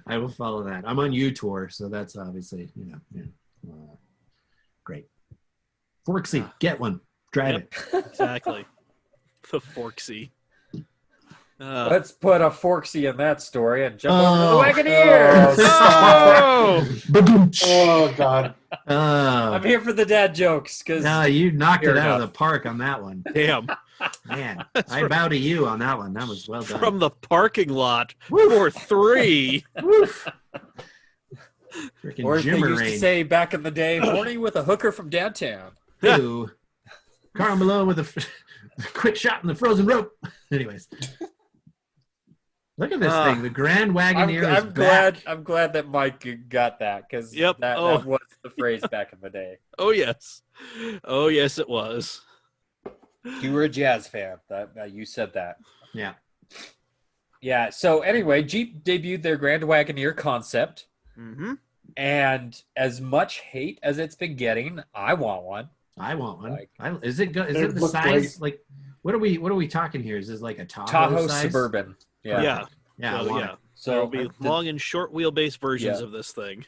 I will follow that. I'm on UTour, so that's obviously, great. Forksy, get one. Drive it. Exactly. The Forksy. Let's put a Forksy in that story and jump over to the Wagoneer. Oh, God. I'm here for the dad jokes. No, you knocked it out of the park on that one. Damn. Man, I bow to you on that one. That was well done. From the parking lot for 3. Freaking or as they used to say back in the day, horny with a hooker from downtown. Ooh. Carl Malone with a quick shot in the frozen rope. Anyways. Look at this thing. The Grand Wagoneer is back. I'm glad that Mike got that because that was the phrase back in the day. Oh, yes. Oh, yes, it was. You were a jazz fan. You said that. Yeah. Yeah. So anyway, Jeep debuted their Grand Wagoneer concept. Mm-hmm. And as much hate as it's been getting, I want one. I want one. Is it good? Is it the size? Great. Like, what are we talking here? Is this like a Tahoe size? Suburban? Yeah. So there'll be long and short wheelbase versions of this thing.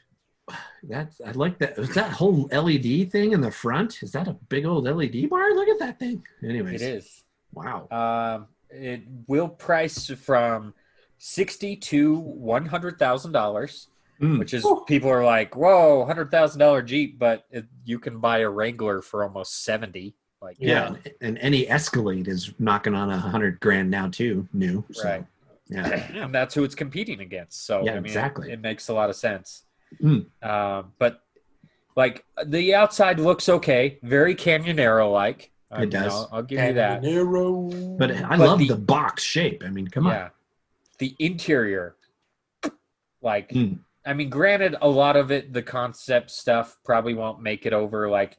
I like that. Is that whole LED thing in the front? Is that a big old LED bar? Look at that thing. Anyways, it is. Wow. It will price from $60,000 to $100,000, which is people are like, "Whoa, $100,000 Jeep!" But you can buy a Wrangler for almost $70,000. Like and any Escalade is knocking on $100,000 now too, new. So, right. Yeah, and that's who it's competing against. So exactly. It makes a lot of sense. But like the outside looks okay, very Canyonero-like. It does. I'll give you that. But I love the box shape. I mean, come on. The interior, I mean, granted, a lot of it, the concept stuff, probably won't make it over like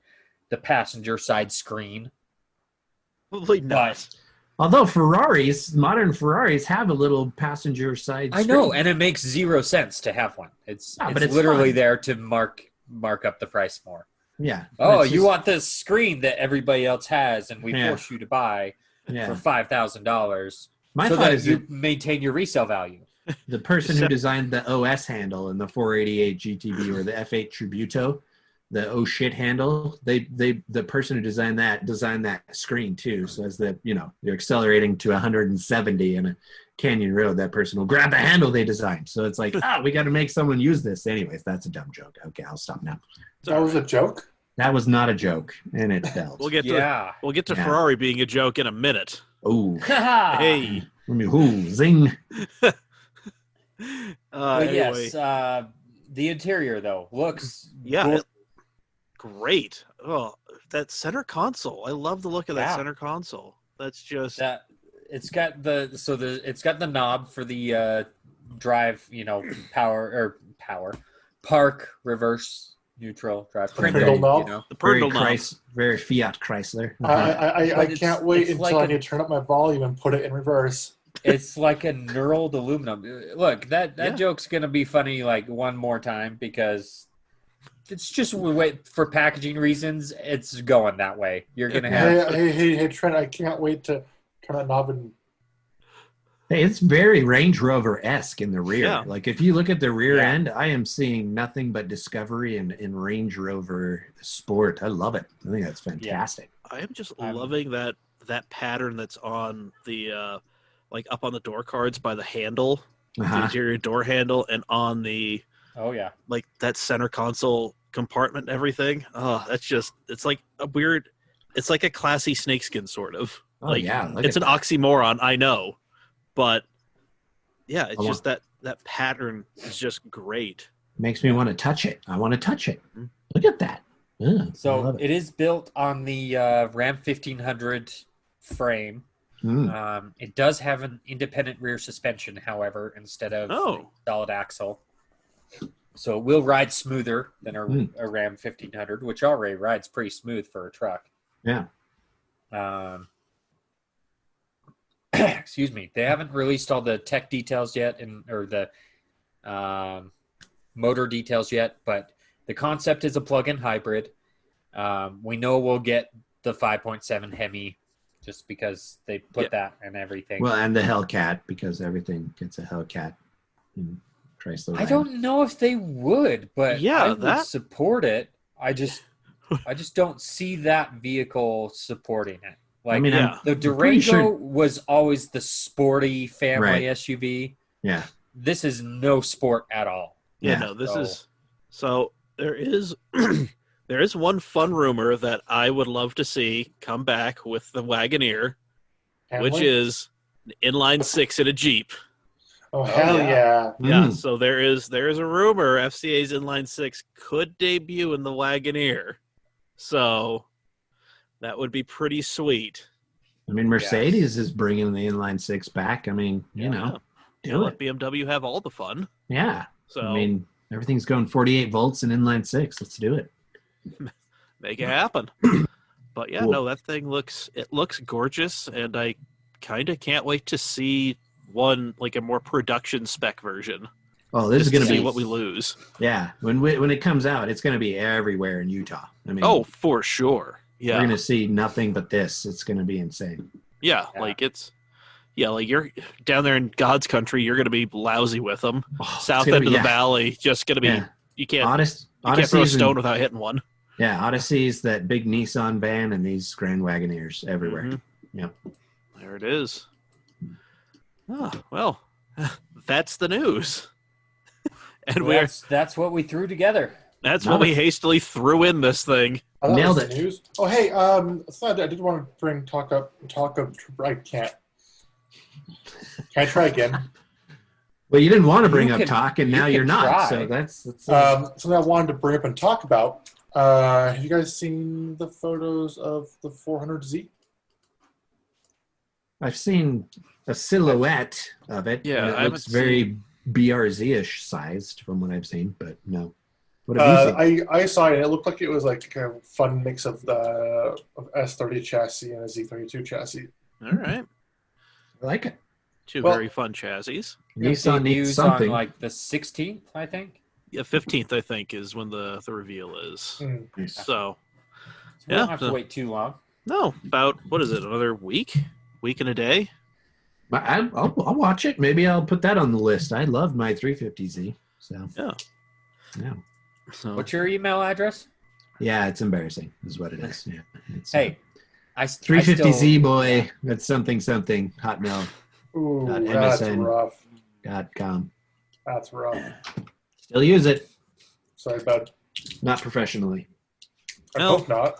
the passenger side screen. Probably not. Although modern Ferraris have a little passenger side screen. I know, and it makes zero sense to have one. It's literally fun. There to mark up the price more. Yeah. Oh, you want this screen that everybody else has, and we force you to buy for $5,000 so that you maintain your resale value. The person who designed the OS handle in the 488 GTB or the F8 Tributo, the oh shit handle, the person who designed that screen too. So as you're accelerating to 170 in a canyon road, that person will grab the handle they designed. So it's like, we got to make someone use this. Anyways, that's a dumb joke. Okay, I'll stop now. That was a joke? That was not a joke, and it failed. We'll get to Ferrari being a joke in a minute. Oh, hey, zing. Anyway. Yes, the interior though looks great. Oh, that center console! I love the look of that center console. That's just it's got the knob for the drive, park, reverse, neutral, drive. Prindle knob. The Prindle knob. Very Fiat Chrysler. I can't wait until I need to turn up my volume and put it in reverse. It's like a knurled aluminum. Look, that joke's gonna be funny like one more time because it's just for packaging reasons. It's going that way. You're gonna have. Hey, Trent! I can't wait to turn that knob and. Hey, it's very Range Rover-esque in the rear. Yeah. Like if you look at the rear end, I am seeing nothing but Discovery and Range Rover Sport. I love it. I think that's fantastic. I am just loving that pattern that's on the like up on the door cards by the handle, the Uh-huh. interior door handle, and on the Oh yeah. like that center console compartment and everything. Oh, it's like a weird, it's like a classy snakeskin sort of. Oh like, yeah, look it's at an that. oxymoron, I know, but yeah, it's I just that pattern is just great. Makes me want to touch it. I want to touch it. Mhm. Look at that. Yeah, I So love it is built on the Ram 1500 frame. Mm. It does have an independent rear suspension, however, instead of Oh. solid axle. So it will ride smoother than a Ram 1500, which already rides pretty smooth for a truck. Yeah. Excuse me. They haven't released all the tech details yet, or the motor details yet, but the concept is a plug-in hybrid. We know we'll get the 5.7 Hemi just because they put that and everything. Well, and the Hellcat, because everything gets a Hellcat in Chrysler. I don't know if they would, but Yeah, I would support it. I just don't see that vehicle supporting it. Like, I mean, yeah. the pretty Durango sure- was always the sporty family Right. SUV. Yeah. This is no sport at all. Yeah, Yeah. no, this is so there is there is one fun rumor that I would love to see come back with the Wagoneer, which Family? is an inline six in a Jeep. Oh, hell yeah. yeah. Yeah, Mm. so there is a rumor FCA's inline six could debut in the Wagoneer. So that would be pretty sweet. I mean, Mercedes is bringing the inline six back. I mean, you know, Yeah, do let it. BMW have all the fun. Yeah. So I mean, everything's going 48 volts and inline six. Let's do it. make it happen. But yeah, Cool. no, that thing looks gorgeous, and I kind of can't wait to see one like a more production spec version. Oh, this is Just going to to see be what we lose. Yeah, when it comes out, it's going to be everywhere in Utah. I mean, Oh, for sure. we're Yeah, going to see nothing but this. It's going to be insane. yeah, Yeah. like it's like you're down there in God's country, you're going to be lousy with them. Oh, it's South gonna end be- of the yeah, valley, just going to be yeah. you can't Odyssey, throw a Odyssey's stone and, without hitting one. yeah, Odyssey's that big Nissan van and these Grand Wagoneers everywhere. Mhm. Yep. There it is. Oh, well, that's the news. And That's what we threw together. that's what we hastily threw in this thing. Oh, that Nailed was it. the news. Oh, hey, I did want to bring talk of. I can't. Can I try again? Well, you didn't want to bring You up can- talk, and you now can you're not. try. So that's Something I wanted to bring up and talk about. Have you guys seen the photos of the 400Z? I've seen a silhouette of it. Yeah, and I it looks haven't very BRZ-ish sized from what I've seen, but no. What have you seen? I saw it. And it looked like it was like a fun mix of the S30 chassis and a Z32 chassis. All right. I like it. Two Well- very fun chassis. Nissan needs Debuts something. on like the 16th, I think. Yeah, 15th, I think, is when the reveal is. Mm. Nice. So, So we Yeah, don't have to so- wait too long. no, about, what is it, another week? Week and a day? But I'll watch it. Maybe I'll put that on the list. I love my 350Z. So yeah, So, What's your email address? yeah, it's embarrassing, is what it is. Yeah, it's, Hey, I 350Z boy. That's something Hotmail.com. Ooh, Not that's MSN. rough. That's rough. Still use it, Sorry, bud. not professionally. I No. hope not.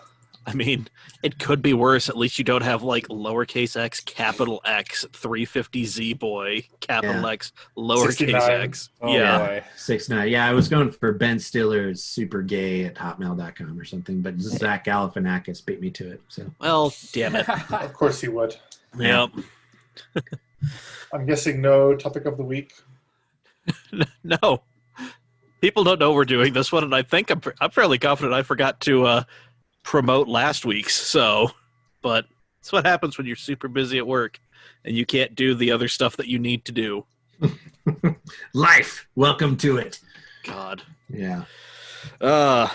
I mean, it could be worse. At least you don't have like lowercase x, capital X, 350Z boy, capital Yeah. X, lowercase 69. X. Oh, Yeah. boy. 6'9". Yeah, I was going for Ben Stiller's super gay at hotmail.com or something, but Zach Galifianakis beat me to it. So Well, damn it. Of course he would. Yep. I'm guessing no topic of the week. No. People don't know we're doing this one, and I think I'm fairly confident I forgot to promote last week's. So, but that's what happens when you're super busy at work and you can't do the other stuff that you need to do. life, welcome to it. God. Yeah.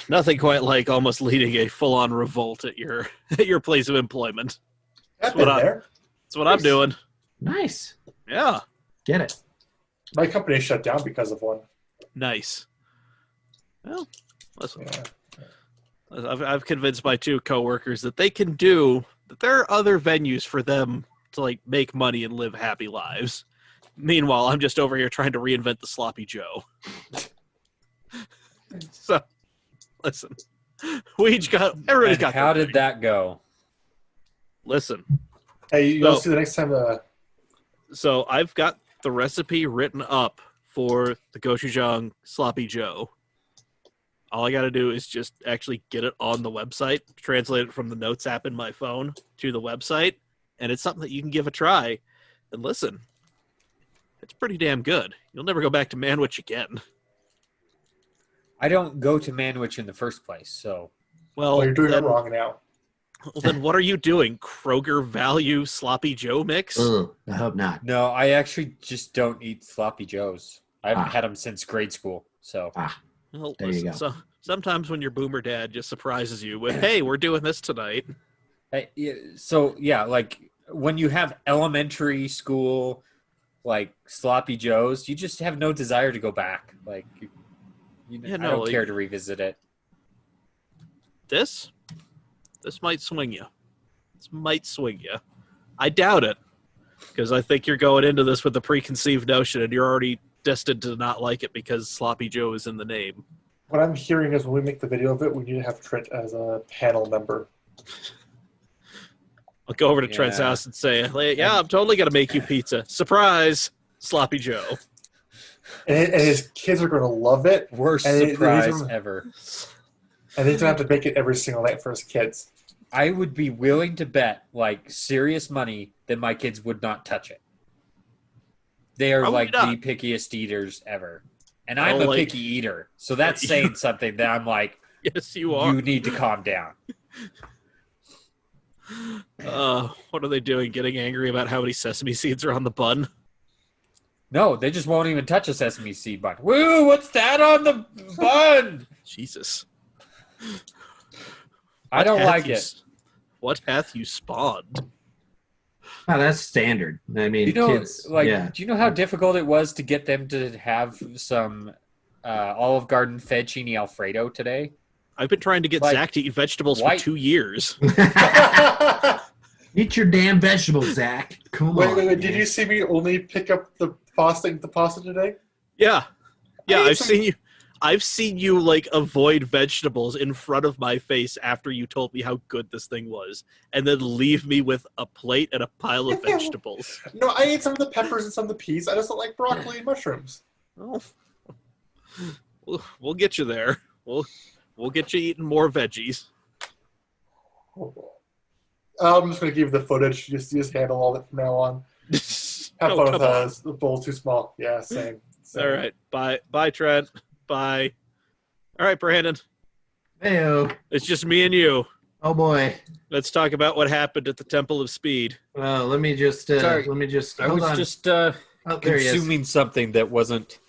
Nothing quite like almost leading a full-on revolt at your place of employment. I've what been I- there. That's what I'm Nice. doing. Nice. Yeah. Get it. My company shut down because of one. Nice. Well, listen. Yeah. I've convinced my two coworkers that they can do that. There are other venues for them to like make money and live happy lives. Meanwhile, I'm just over here trying to reinvent the sloppy Joe. So, listen, everybody's got. How did that go? Listen. Hey, you'll see the next time. So I've got the recipe written up for the gochujang sloppy Joe. All I got to do is just actually get it on the website, translate it from the notes app in my phone to the website, and it's something that you can give a try. And listen, it's pretty damn good. You'll never go back to Manwich again. I don't go to Manwich in the first place, so. Well, you're doing it wrong now. Well, then what are you doing? Kroger Value Sloppy Joe mix? I hope not. No, I actually just don't eat Sloppy Joes. I haven't had them since grade school, so. Well, there you go. So sometimes when your boomer dad just surprises you with, hey, we're doing this tonight. So, yeah, like when you have elementary school, like Sloppy Joes, you just have no desire to go back. Like, I don't care to revisit it. This might swing you. I doubt it, because I think you're going into this with a preconceived notion, and you're already destined to not like it because Sloppy Joe is in the name. What I'm hearing is when we make the video of it, we need to have Trent as a panel member. I'll go over to Trent's house and say, yeah, I'm totally going to make you pizza. Surprise, Sloppy Joe. And his kids are going to love it. Worst surprise ever. And he's going to have to make it every single night for his kids. I would be willing to bet, like, serious money that my kids would not touch it. They are, Probably like, not. the pickiest eaters ever. And I'm a picky eater, so that's saying something that I'm like, yes, you are. You need to calm down. What are they doing? Getting angry about how many sesame seeds are on the bun? No, they just won't even touch a sesame seed bun. Woo, what's that on the bun? Jesus. I don't like it. What hath you spawned? Oh, that's standard. I mean, kids. Do you know how difficult it was to get them to have some Olive Garden fettuccine Alfredo today? I've been trying to get Zach to eat vegetables for 2 years. Eat your damn vegetables, Zach. Come on. Wait. Did you see me only pick up the pasta today? Yeah. I've seen you like avoid vegetables in front of my face after you told me how good this thing was, and then leave me with a plate and a pile of vegetables. No, I ate some of the peppers and some of the peas. I just don't like broccoli and mushrooms. Oh. We'll get you there. We'll get you eating more veggies. I'm just going to give you the footage. Just handle all that from now on. Have fun with the bowl too small. Yeah, same. All right. Bye, Trent. Bye. All right, Brandon. Heyo. It's just me and you. Oh boy. Let's talk about what happened at the Temple of Speed. Well, let me just. I was just consuming something that wasn't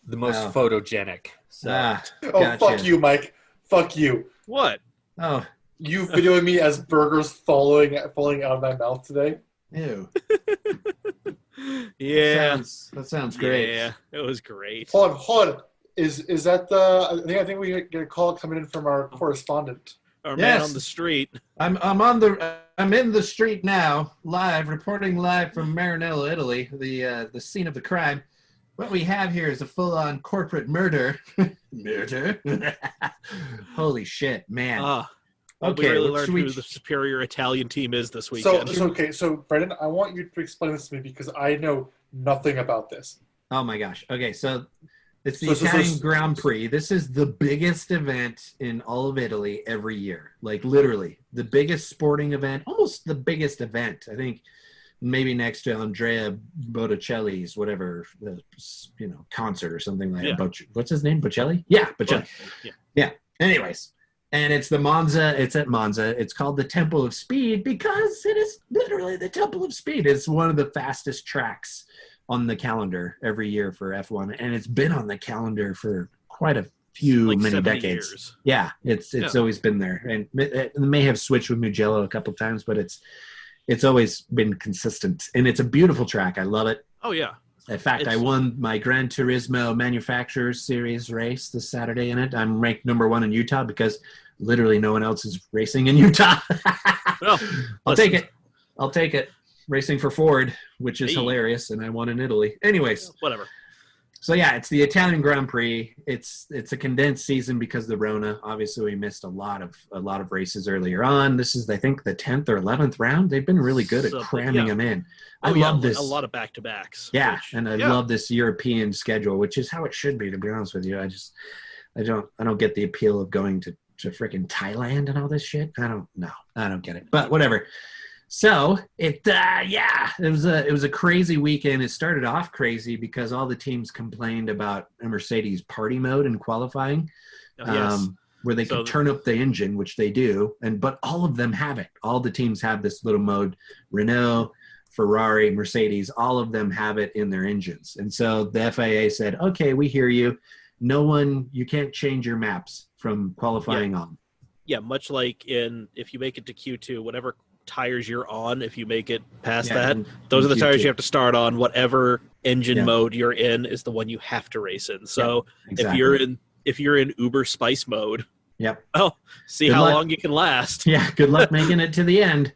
the most photogenic. So. Gotcha. Fuck you, Mike. Fuck you. What? Oh. You videoing me as burgers falling out of my mouth today? Ew. Yeah. That sounds great. Yeah, it was great. Hold on. Is that the? I think we get a call coming in from our correspondent. Our man on the street. I'm in the street now, reporting live from Maranello, Italy, the scene of the crime. What we have here is a full-on corporate murder. Murder. Holy shit, man. We really learned who the superior Italian team is this weekend. So Brendan, I want you to explain this to me because I know nothing about this. Oh my gosh. Okay, so it's the Italian Grand Prix. This is the biggest event in all of Italy every year. Like literally the biggest sporting event, almost the biggest event. I think maybe next to Andrea Botticelli's whatever, concert or something like that. What's his name? Bocelli? Yeah, Bocelli. Yeah. Anyways. And it's at Monza. It's called the Temple of Speed because it is literally the Temple of Speed. It's one of the fastest tracks on the calendar every year for F1. And it's been on the calendar for quite a few, many decades. Years. Yeah, it's always been there. And it may have switched with Mugello a couple times, but it's always been consistent. And it's a beautiful track. I love it. Oh, yeah. In fact, I won my Gran Turismo Manufacturers Series race this Saturday in it. I'm ranked number 1 in Utah because literally no one else is racing in Utah. Well, I'll take it. racing for Ford, which is Hey. hilarious, and I won in Italy. Anyways, Whatever. so yeah, it's the Italian Grand Prix. It's a condensed season because of the Rona. Obviously, we missed a lot of races earlier on. This is, I think, the 10th or 11th round. They've been really good at cramming them in. I love this. A lot of back-to-backs. Yeah, and I love this European schedule, which is how it should be, to be honest with you. I don't get the appeal of going to freaking Thailand and all this shit. I don't get it. But whatever. So it was a crazy weekend. It started off crazy because all the teams complained about a Mercedes party mode in qualifying, where they could turn up the engine, which they do, but all of them have it. All the teams have this little mode. Renault, Ferrari, Mercedes, all of them have it in their engines. And so the FIA said, okay, we hear you. You can't change your maps from qualifying on. Yeah, much like if you make it to Q2, whatever tires you're on, if you make it past that, those are the tires you have to start on. Whatever engine mode you're in is the one you have to race in. So exactly. if you're in Uber Spice mode, see how long you can last. Yeah, good luck making it to the end.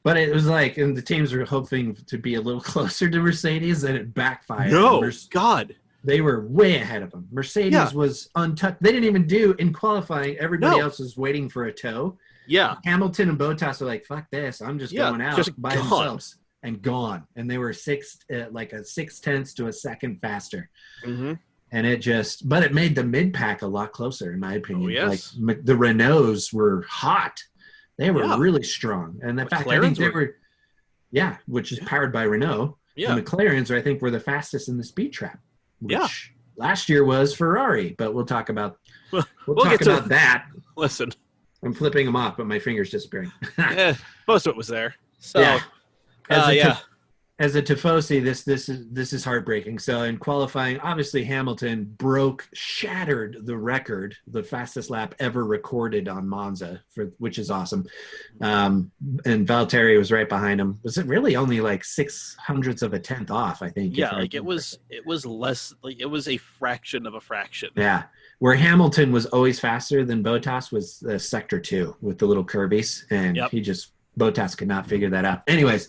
But it was and the teams were hoping to be a little closer to Mercedes, and it backfired. No, God. They were way ahead of them. Mercedes was untouched. They didn't even do in qualifying. Everybody else was waiting for a tow. Yeah. Hamilton and Bottas were like, fuck this. I'm just going out by themselves. And gone. And they were 6/10 to a second faster. Mm-hmm. And but it made the mid-pack a lot closer, in my opinion. Oh, yes. Like the Renaults were hot. They were really strong. And in fact, I think they were, which is powered by Renault. Yeah. The McLarens, I think, were the fastest in the speed trap. Which last year was Ferrari, but we'll talk about that. Listen, I'm flipping them off, but my finger's disappearing. Most of it was there. So, as a Tifosi, this is heartbreaking. So in qualifying, obviously Hamilton shattered the record, the fastest lap ever recorded on Monza, which is awesome. And Valtteri was right behind him. Was it really only like 0.06 of a tenth off? I think. Yeah, it was less. Like it was a fraction of a fraction. Yeah, where Hamilton was always faster than Bottas was sector 2 with the little curvies, and Bottas could not figure that out. Anyways.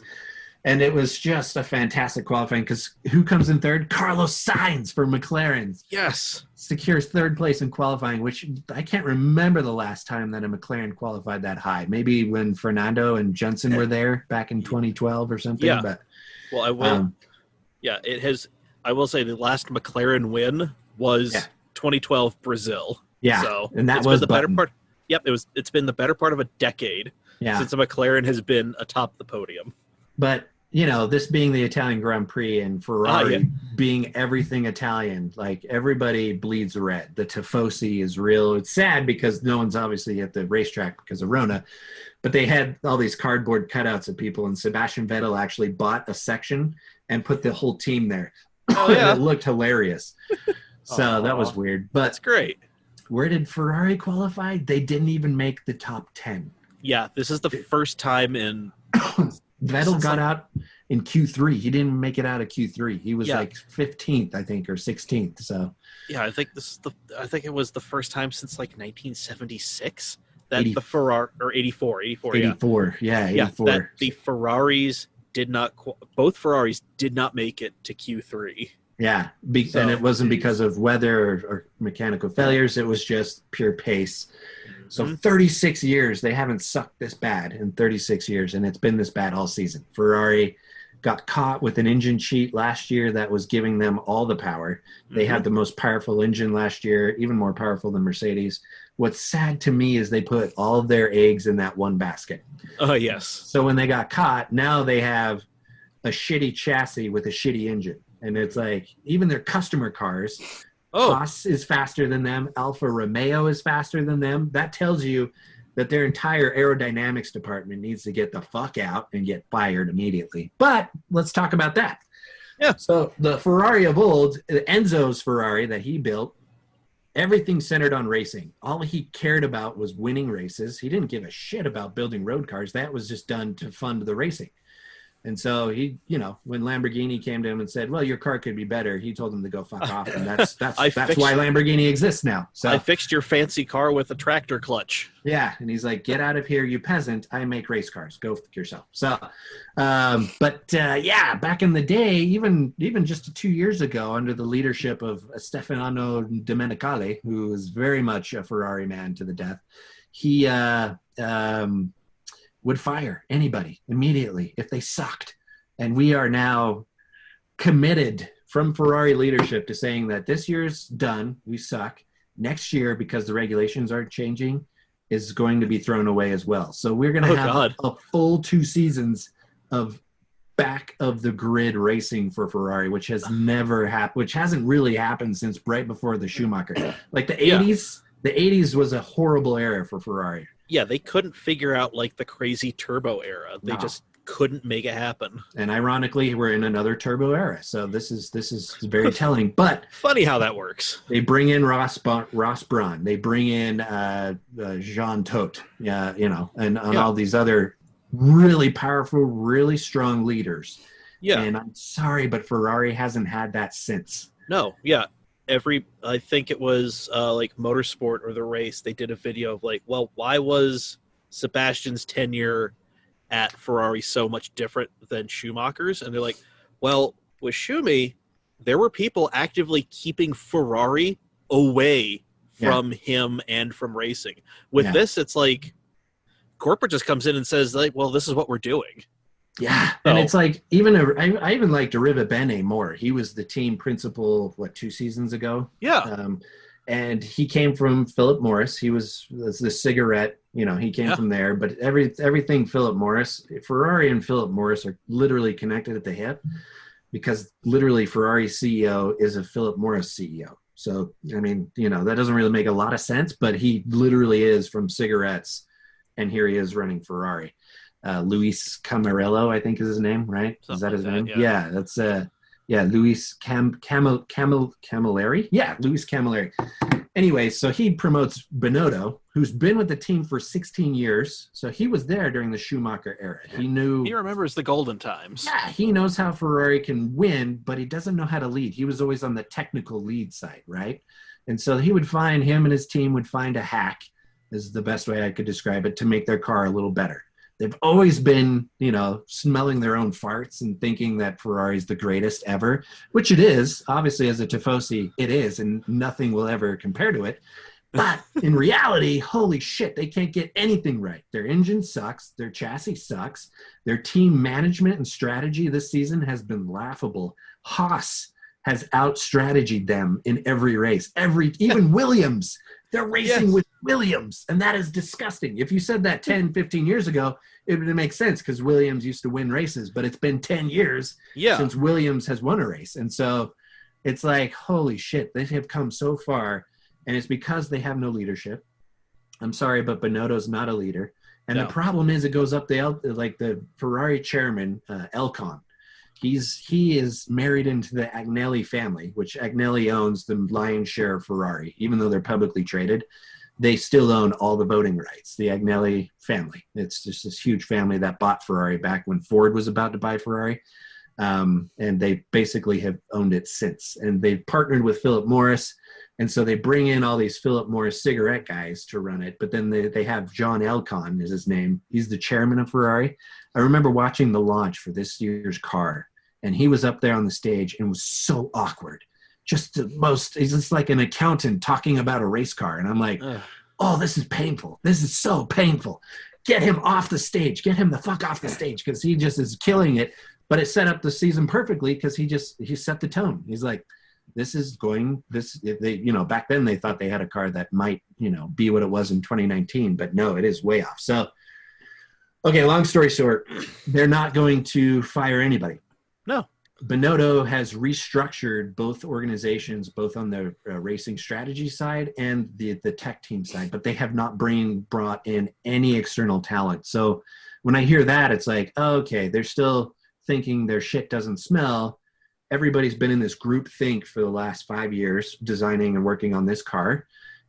And it was just a fantastic qualifying because who comes in third? Carlos Sainz for McLaren. Yes. Secures third place in qualifying, which I can't remember the last time that a McLaren qualified that high. Maybe when Fernando and Jensen were there back in 2012 or something. Yeah. But, well, I will. It has. I will say the last McLaren win was 2012 Brazil. Yeah. So and that was the better part. Yep. It's been the better part of a decade since a McLaren has been atop the podium. But, this being the Italian Grand Prix and Ferrari being everything Italian, like everybody bleeds red. The Tifosi is real. It's sad because no one's obviously at the racetrack because of Rona, but they had all these cardboard cutouts of people, and Sebastian Vettel actually bought a section and put the whole team there. Oh, yeah. It looked hilarious. So that was weird. But that's great. Where did Ferrari qualify? They didn't even make the top 10. Yeah, this is the first time in... Vettel got out in Q3. He didn't make it out of Q3. He was like 15th, I think, or 16th. So I think it was the first time since like 1976 that the Ferrari or 84, 84, 84, 84. That the Ferraris both Ferraris did not make it to Q3. Yeah, and it wasn't because of weather or mechanical failures. It was just pure pace. So 36 years, they haven't sucked this bad in 36 years, and it's been this bad all season. Ferrari got caught with an engine cheat last year that was giving them all the power. They had the most powerful engine last year, even more powerful than Mercedes. What's sad to me is they put all of their eggs in that one basket. Oh, yes. So when they got caught, now they have a shitty chassis with a shitty engine. And it's like, even their customer cars... Haas is faster than them. Alfa Romeo is faster than them. That tells you that their entire aerodynamics department needs to get the fuck out and get fired immediately. But let's talk about that. Yeah. So the Ferrari of old, Enzo's Ferrari that he built, everything centered on racing. All he cared about was winning races. He didn't give a shit about building road cars. That was just done to fund the racing. And so he, when Lamborghini came to him and said, "Well, your car could be better," he told him to go fuck off, and that's why Lamborghini exists now. So I fixed your fancy car with a tractor clutch. Yeah, and he's like, "Get out of here, you peasant! I make race cars. Go fuck yourself." So, back in the day, even just 2 years ago, under the leadership of Stefano Domenicali, who is very much a Ferrari man to the death, he would fire anybody immediately if they sucked. And we are now committed from Ferrari leadership to saying that this year's done. We suck. Next year, because the regulations aren't changing, is going to be thrown away as well. So we're going to have a full 2 seasons of back of the grid racing for Ferrari, which has never happened, which hasn't really happened since right before the Schumacher. Like the 80s, the 80s was a horrible era for Ferrari. Yeah, they couldn't figure out like the crazy turbo era. They just couldn't make it happen. And ironically, we're in another turbo era. So this is very telling. But funny how that works. They bring in Ross Brawn. They bring in Jean Todt. And all these other really powerful, really strong leaders. Yeah. And I'm sorry, but Ferrari hasn't had that since. No. Yeah. I think it was like Motorsport or The Race, they did a video of like, well, why was Sebastian's tenure at Ferrari so much different than Schumacher's? And they're like, well, with Schumi, there were people actively keeping Ferrari away from him and from racing. With this, it's like corporate just comes in and says, like, well, this is what we're doing. Yeah, and it's like I even liked Arrivabene more. He was the team principal 2 seasons ago. Yeah, and he came from Philip Morris. He was the cigarette. He came from there. But everything Philip Morris, Ferrari and Philip Morris are literally connected at the hip, because literally Ferrari's CEO is a Philip Morris CEO. So I mean, that doesn't really make a lot of sense, but he literally is from cigarettes, and here he is running Ferrari. Luis Camarello, I think is his name, right? Something is that his like name? Yeah, that's Luis Camilleri. Yeah, Luis Camilleri. Anyway, so he promotes Binotto, who's been with the team for 16 years. So he was there during the Schumacher era. He remembers the golden times. Yeah, he knows how Ferrari can win, but he doesn't know how to lead. He was always on the technical lead side, right? And so him and his team would find a hack, is the best way I could describe it, to make their car a little better. They've always been, smelling their own farts and thinking that Ferrari's the greatest ever, which it is. Obviously, as a Tifosi, it is, and nothing will ever compare to it. But in reality, holy shit, they can't get anything right. Their engine sucks. Their chassis sucks. Their team management and strategy this season has been laughable. Haas has out-strategied them in every race. Even Williams, they're racing with Williams, and that is disgusting. If you said that 10, 15 years ago, it would make sense, because Williams used to win races, but it's been 10 years since Williams has won a race. And so it's like, holy shit, they have come so far, and it's because they have no leadership. I'm sorry, but Binotto's not a leader. And the problem is, it goes up the Ferrari chairman, Elkann. He is married into the Agnelli family, which Agnelli owns the lion's share of Ferrari. Even though they're publicly traded, they still own all the voting rights, the Agnelli family. It's just this huge family that bought Ferrari back when Ford was about to buy Ferrari. And they basically have owned it since. And they've partnered with Philip Morris. And so they bring in all these Philip Morris cigarette guys to run it. But then they have John Elkann is his name. He's the chairman of Ferrari. I remember watching the launch for this year's car. And he was up there on the stage and was so awkward. He's just like an accountant talking about a race car. And I'm like, oh, this is painful. This is so painful. Get him off the stage. Get him the fuck off the stage, because he just is killing it. But it set up the season perfectly, because he set the tone. He's like, back then they thought they had a car that might, be what it was in 2019. But no, it is way off. So, okay, long story short, they're not going to fire anybody. No. Binotto has restructured both organizations, both on the racing strategy side and the tech team side, but they have not brought in any external talent. So when I hear that, it's like, oh, okay, they're still thinking their shit doesn't smell. Everybody's been in this group think for the last 5 years, designing and working on this car.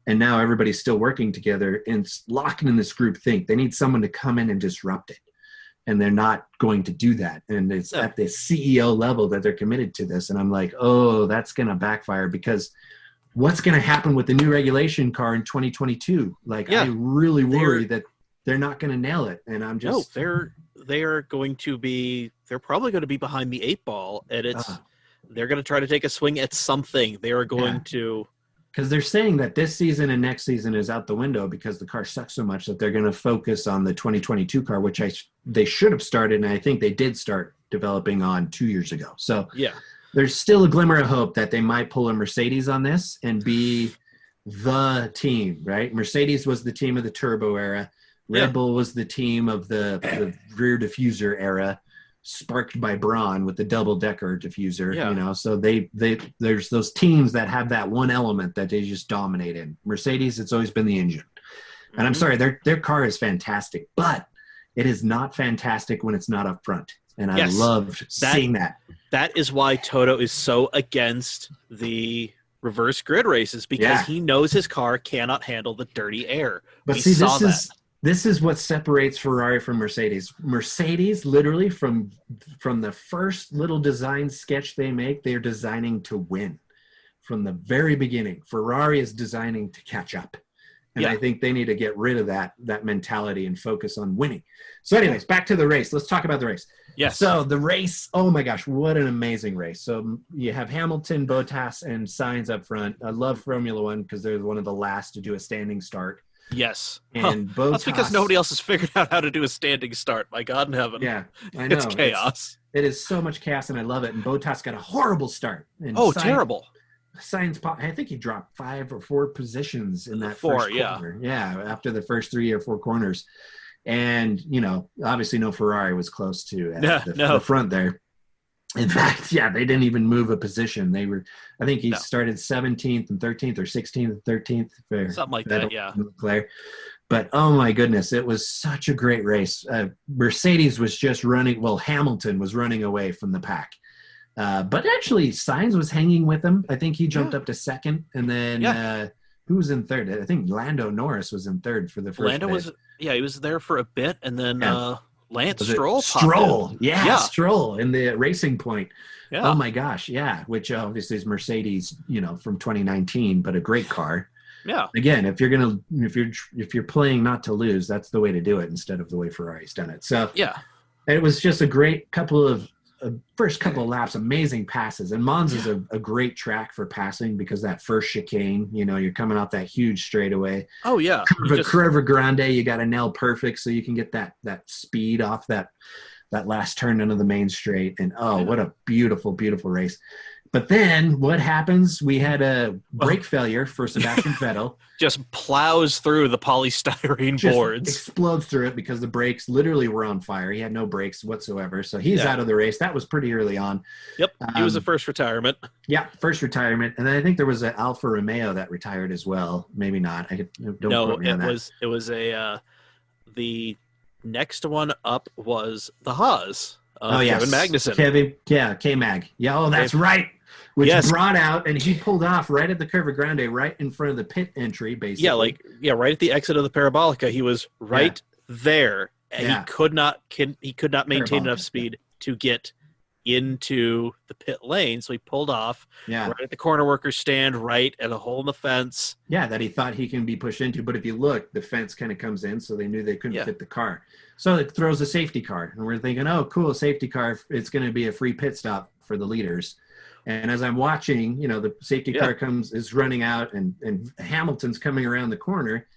And now everybody's still working together and locking in this group think. They need someone to come in and disrupt it. and they're not going to do that. And it's at the CEO level that they're committed to this. And I'm like, oh, that's going to backfire, because what's going to happen with the new regulation car in 2022? Like, I really worry that they're not going to nail it. And I'm just, they're going to be, they're probably going to be behind the 8 ball, and they're going to try to take a swing at something. They are going to, because they're saying that this season and next season is out the window because the car sucks so much that they're going to focus on the 2022 car, which they should have started, and I think they did start developing on 2 years ago. So there's still a glimmer of hope that they might pull a Mercedes on this and be the team, right? Mercedes was the team of the turbo era. Red Bull was the team of the rear diffuser era, sparked by Braun with the double-decker diffuser, you know. So there's those teams that have that one element that they just dominate in. Mercedes, it's always been the engine. And I'm sorry, their car is fantastic, but it is not fantastic when it's not up front. And I loved seeing that. That is why Toto is so against the reverse grid races, because he knows his car cannot handle the dirty air. But this is what separates Ferrari from Mercedes. Mercedes, literally, from the first little design sketch they make, they're designing to win. From the very beginning, Ferrari is designing to catch up. And I think they need to get rid of that mentality and focus on winning. So anyways, back to the race. Let's talk about the race. Yes. So the race, oh my gosh, what an amazing race. So you have Hamilton, Bottas, and Sainz up front. I love Formula One because they're one of the last to do a standing start. Yes. And Bottas, that's because nobody else has figured out how to do a standing start. My God in heaven. Yeah, I know. It's chaos. It is so much chaos, and I love it. And Bottas got a horrible start. And terrible. Sainz, I think he dropped 5 or 4 positions in that first corner. Yeah, after the first 3 or 4 corners. And, you know, obviously no Ferrari was close to the front there. In fact, they didn't even move a position. They were, I think he started 17th and 13th or 16th and 13th. Something like that, Leclerc. But, oh, my goodness, it was such a great race. Mercedes was just running – well, Hamilton was running away from the pack. But actually, Sainz was hanging with him. I think he jumped up to second. And then who was in third? I think Lando Norris was in third for the first bit. He was there for a bit. And then Lance Stroll popped in. Stroll in the Racing Point. Yeah. Oh, my gosh, which obviously is Mercedes, you know, from 2019, but a great car. Yeah. Again, if you're playing not to lose, that's the way to do it instead of the way Ferrari's done it. So it was just a great first couple of laps, amazing passes. And Monza's a great track for passing because that first chicane, you know, you're coming off that huge straightaway. Oh, yeah. Curva Grande, you got to nail perfect so you can get that speed off that last turn into the main straight. And, what a beautiful, beautiful race. But then what happens? We had a brake failure for Sebastian Vettel. Just plows through the polystyrene boards. Explodes through it because the brakes literally were on fire. He had no brakes whatsoever. So he's out of the race. That was pretty early on. Yep. He was the first retirement. Yeah, first retirement. And then I think there was an Alfa Romeo that retired as well. Maybe not. Don't quote me on that. It was the next one up was the Haas. Kevin Magnussen. K-Mag. Yeah, that's right. Which brought out, and he pulled off right at the Curva Grande, right in front of the pit entry, basically. Right at the exit of the Parabolica. He was right there, and he could not maintain enough speed to get into the pit lane, so he pulled off right at the corner workers stand, right at a hole in the fence. Yeah, that he thought he can be pushed into, but if you look, the fence kind of comes in, so they knew they couldn't fit the car. So it throws a safety car, and we're thinking, oh, cool, safety car, it's going to be a free pit stop for the leaders. And as I'm watching, you know, the safety car is running out, and Hamilton's coming around the corner,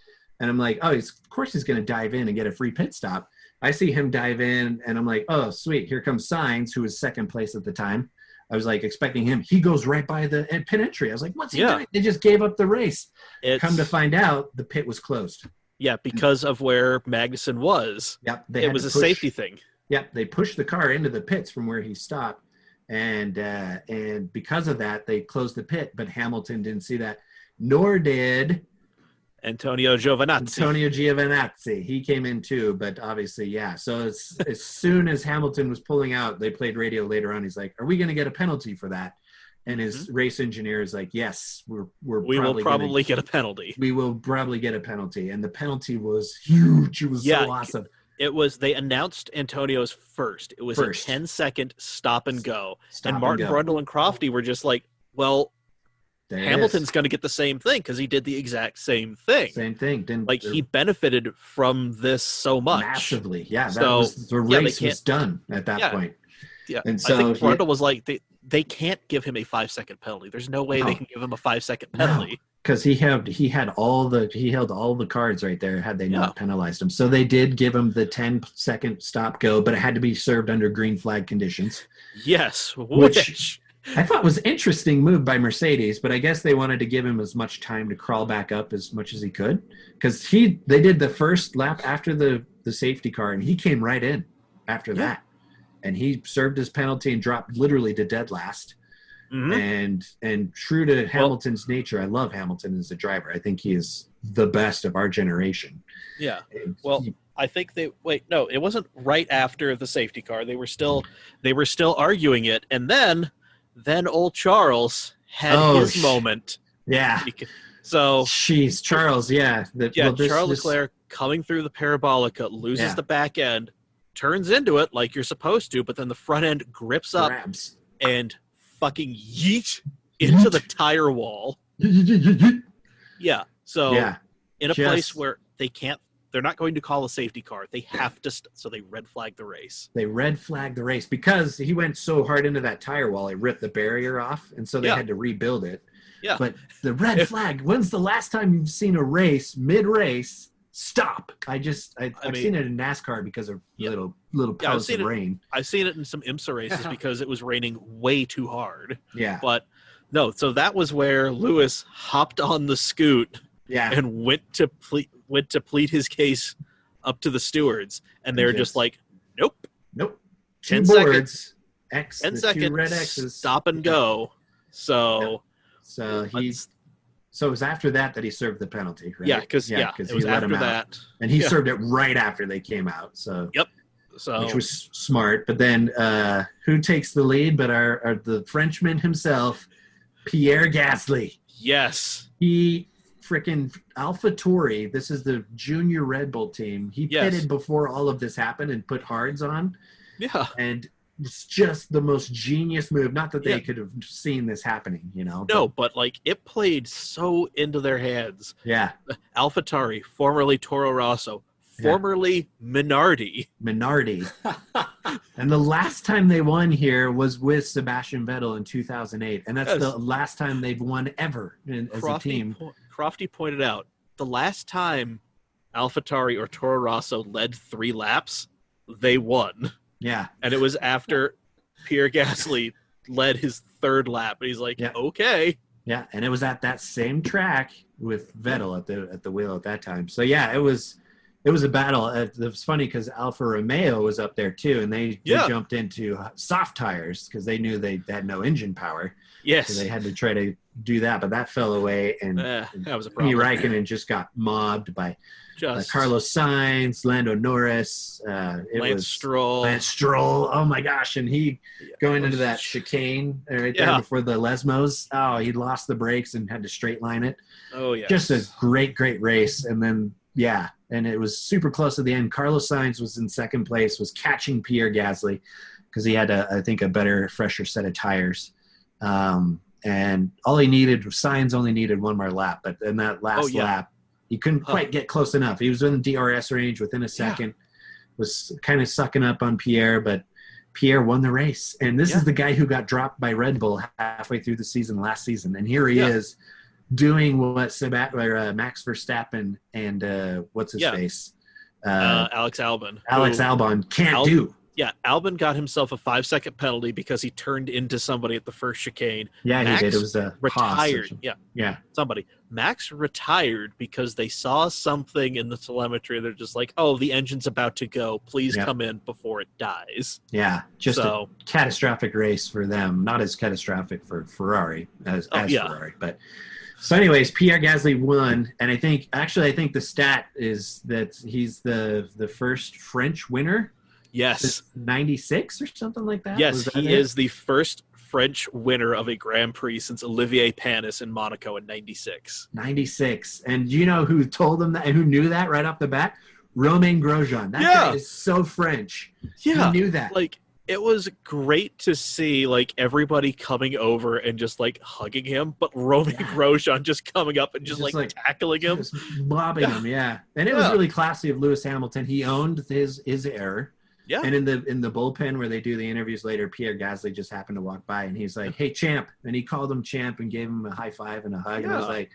and I'm like, of course he's going to dive in and get a free pit stop. I see him dive in, and I'm like, oh, sweet, here comes Sainz, who was second place at the time. I was like expecting him. He goes right by the pit entry. I was like, what's he doing? They just gave up the race. Come to find out, the pit was closed. Yeah, because of where Magnussen was. Yep, it was a safety thing. Yep, they pushed the car into the pits from where he stopped. And because of that, they closed the pit, but Hamilton didn't see that, nor did Antonio Giovinazzi. He came in too, but obviously, So as soon as Hamilton was pulling out, they played radio later on. He's like, "Are we going to get a penalty for that?" And his race engineer is like, "Yes, we will probably get a penalty. We will probably get a penalty." And the penalty was huge. It was so awesome. They announced Antonio's first. It was a 10-second stop and go. And Martin Brundle and Crofty were just like, well, Hamilton's going to get the same thing because he did the exact same thing. Same thing. He benefited from this so much. Massively. Yeah, the race was done at that point. Yeah, and so I think Brundle was like, they can't give him a 5-second penalty. There's no way they can give him a 5-second penalty. Because he held all the cards right there had they not penalized him. So they did give him the 10-second stop go, but it had to be served under green flag conditions. Yes, which I thought was an interesting move by Mercedes, but I guess they wanted to give him as much time to crawl back up as much as he could. Because they did the first lap after the safety car, and he came right in after that. And he served his penalty and dropped literally to dead last. Mm-hmm. And true to Hamilton's nature, I love Hamilton as a driver. I think he is the best of our generation. Yeah. Well, I think it wasn't right after the safety car. They were still arguing it, and then old Charles had his moment. Yeah. So jeez, Charles, Charles Leclerc coming through the parabolica, loses the back end, turns into it like you're supposed to, but then the front end grabs and fucking yeet into the tire wall. Yeah. So in a place where they're not going to call a safety car. They have to, so they red flag the race. They red flagged the race because he went so hard into that tire wall, it ripped the barrier off, and so they had to rebuild it. Yeah. But the red flag, when's the last time you've seen a race, mid-race, stop? I've seen it in NASCAR because of little pelts of rain. I've seen it in some IMSA races because it was raining way too hard. Yeah. But no, so that was where Lewis hopped on the scoot and went to plead his case up to the stewards, and they're just like, nope. 10 seconds. 10 seconds. Red X's. Stop and go. So it was after that he served the penalty, right? Yeah, because it was after that, and he served it right after they came out. So which was smart. But then who takes the lead? But the Frenchman himself, Pierre Gasly. Yes, he freaking AlphaTauri. This is the junior Red Bull team. He pitted before all of this happened and put hards on. Yeah, and it's just the most genius move. Not that they could have seen this happening, No, but like it played so into their hands. Yeah. AlphaTauri, formerly Toro Rosso, formerly Minardi. And the last time they won here was with Sebastian Vettel in 2008. And that's the last time they've won ever as a team. Crofty pointed out, the last time AlphaTauri or Toro Rosso led 3 laps, they won. Yeah. And it was after Pierre Gasly led his 3rd lap. And he's like, okay. Yeah, and it was at that same track with Vettel at the wheel at that time. So, it was a battle. It was funny because Alfa Romeo was up there too, and they jumped into soft tires because they knew they had no engine power. Yes. So they had to try to do that, but that fell away, and that was a problem. Raikkonen just got mobbed by Carlos Sainz, Lando Norris, Lance Stroll. Oh my gosh! And he going into that chicane right there before the Lesmos. Oh, he lost the brakes and had to straight line it. Oh yeah, just a great race. And then and it was super close at the end. Carlos Sainz was in 2nd place, was catching Pierre Gasly because he had I think a better, fresher set of tires. And Sainz only needed 1 more lap, but in that last lap, he couldn't quite get close enough. He was in the DRS range within a second, was kind of sucking up on Pierre, but Pierre won the race. And this is the guy who got dropped by Red Bull halfway through the season last season. And here he is doing what Max Verstappen and what's his face? Alex Albon. Albon can't do. Yeah, Albon got himself a 5-second penalty because he turned into somebody at the first chicane. Yeah, Max he did. It was a retired. Somebody. Max retired because they saw something in the telemetry. They're just like, "Oh, the engine's about to go. Please come in before it dies." Yeah, just a catastrophic race for them. Not as catastrophic for Ferrari as Ferrari, but. So anyways, Pierre Gasly won, and I think the stat is that he's the first French winner. Yes. 96 or something like that? Yes, he is the first French winner of a Grand Prix since Olivier Panis in Monaco in 96. 96. And do you know who told him that and who knew that right off the bat? Romain Grosjean. That guy is so French. Yeah. He knew that. Like, it was great to see, like, everybody coming over and just, like, hugging him, but Romain Grosjean just coming up and just like tackling him. Just mobbing him, yeah. And it was really classy of Lewis Hamilton. He owned his error. Yeah. And in the bullpen where they do the interviews later, Pierre Gasly just happened to walk by, and he's like, "Hey, champ." And he called him champ and gave him a high five and a hug. And I was like,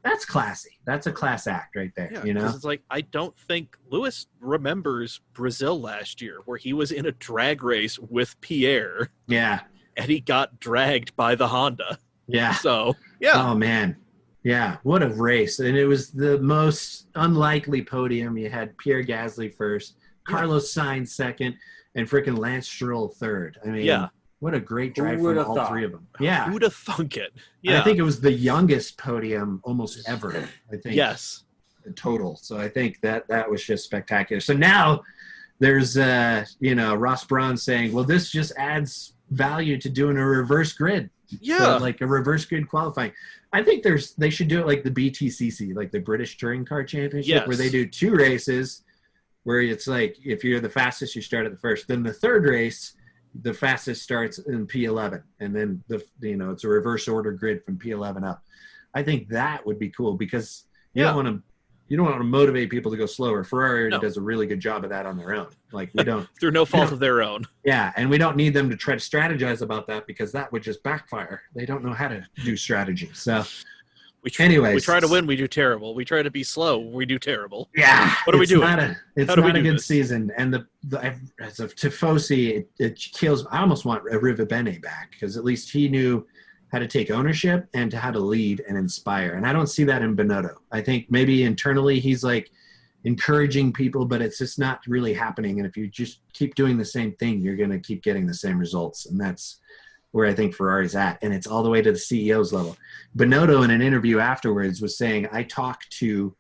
that's classy. That's a class act right there. Yeah, you know, it's like, I don't think Lewis remembers Brazil last year where he was in a drag race with Pierre. Yeah. And he got dragged by the Honda. Yeah. So, yeah. Oh, man. Yeah. What a race. And it was the most unlikely podium. You had Pierre Gasly first, Carlos Sainz second, and freaking Lance Stroll third. I mean, what a great drive from all three of them. Yeah. Who'd have thunk it? Yeah. And I think it was the youngest podium almost ever, I think. Yes. Total. So I think that was just spectacular. So now there's, Ross Braun saying, well, this just adds value to doing a reverse grid. Yeah. So, like a reverse grid qualifying. I think they should do it like the BTCC, like the British Touring Car Championship, where they do 2 races where it's like, if you're the fastest, you start at the first. Then the third race, the fastest starts in P11, and then it's a reverse order grid from P11 up. I think that would be cool because you don't want to motivate people to go slower. Ferrari does a really good job of that on their own. Like we don't through no fault of their own. Yeah, and we don't need them to try to strategize about that because that would just backfire. They don't know how to do strategy. So we try to win, we do terrible. We try to be slow, we do terrible. Yeah. What are we doing? It's not a good season. And as of Tifosi, it kills. I almost want Rivabene back because at least he knew how to take ownership and how to lead and inspire. And I don't see that in Binotto. I think maybe internally he's like encouraging people, but it's just not really happening. And if you just keep doing the same thing, you're going to keep getting the same results. And that's where I think Ferrari's at. And it's all the way to the CEO's level. Binotto in an interview afterwards was saying, I talk to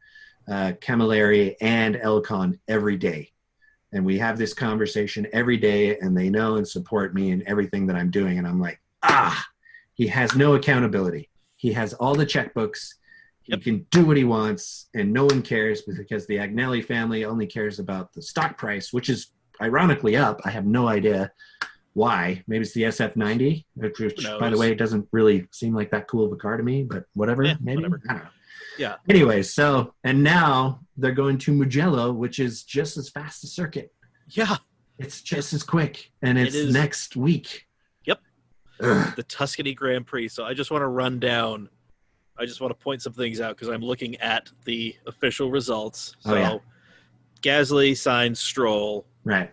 Camilleri and Elcon every day. And we have this conversation every day, and they know and support me in everything that I'm doing. And I'm like, he has no accountability. He has all the checkbooks. He can do what he wants, and no one cares because the Agnelli family only cares about the stock price, which is ironically up. I have no idea why. Maybe it's the SF90, which by the way, it doesn't really seem like that cool of a car to me, but whatever. Maybe. Whatever. I don't know. Yeah. Anyway, and now they're going to Mugello, which is just as fast a circuit. Yeah. It's just as quick, and it's next week. Yep. The Tuscany Grand Prix. So I just want to run down. I just want to point some things out because I'm looking at the official results. So Gasly, Sainz, Stroll. Right.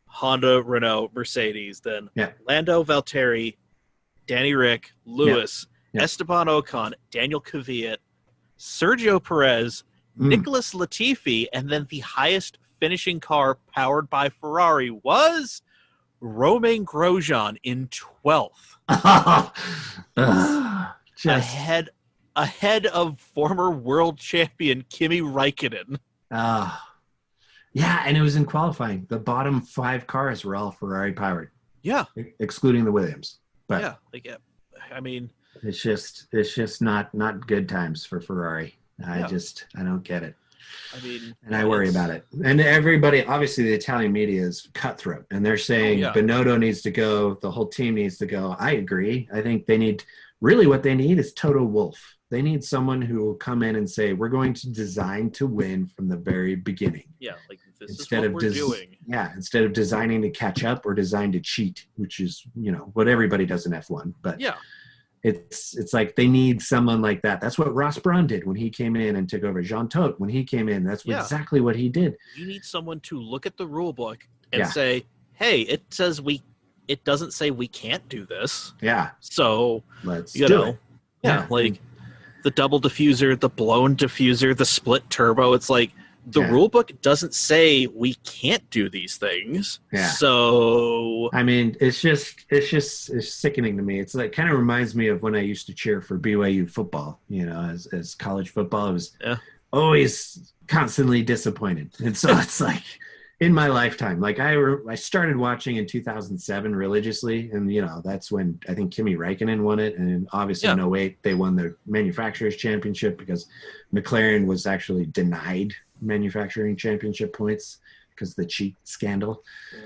Honda, Renault, Mercedes. Then Lando, Valtteri, Danny Rick, Lewis, Esteban Ocon, Daniel Kvyat, Sergio Perez, Nicholas Latifi, and then the highest finishing car powered by Ferrari was Romain Grosjean in 12th. Ahead of former world champion Kimi Räikkönen. Yeah, and it was in qualifying. The bottom 5 cars were all Ferrari powered. Yeah. Excluding the Williams. But I mean, it's just not good times for Ferrari. I don't get it. I mean, and I worry about it. And everybody, obviously the Italian media is cutthroat, and they're saying Binotto needs to go, the whole team needs to go. I agree. I think what they need is Toto Wolff. They need someone who will come in and say, we're going to design to win from the very beginning. Yeah, like this is what we're doing. Yeah, instead of designing to catch up or design to cheat, which is, what everybody does in F1. But it's like they need someone like that. That's what Ross Braun did when he came in and took over. Jean Todt, when he came in, that's exactly what he did. You need someone to look at the rule book and say, hey, it doesn't say we can't do this. Yeah. So, let's do it. Yeah, like the double diffuser, the blown diffuser, the split turbo. It's like the rule book doesn't say we can't do these things. Yeah. So I mean, it's sickening to me. It's like kind of reminds me of when I used to cheer for BYU football. As college football, I was always constantly disappointed, and so it's like in my lifetime, like I started watching in 2007 religiously, and that's when I think Kimi Räikkönen won it, and obviously in 08 they won the manufacturers championship because McLaren was actually denied manufacturing championship points because of the cheat scandal.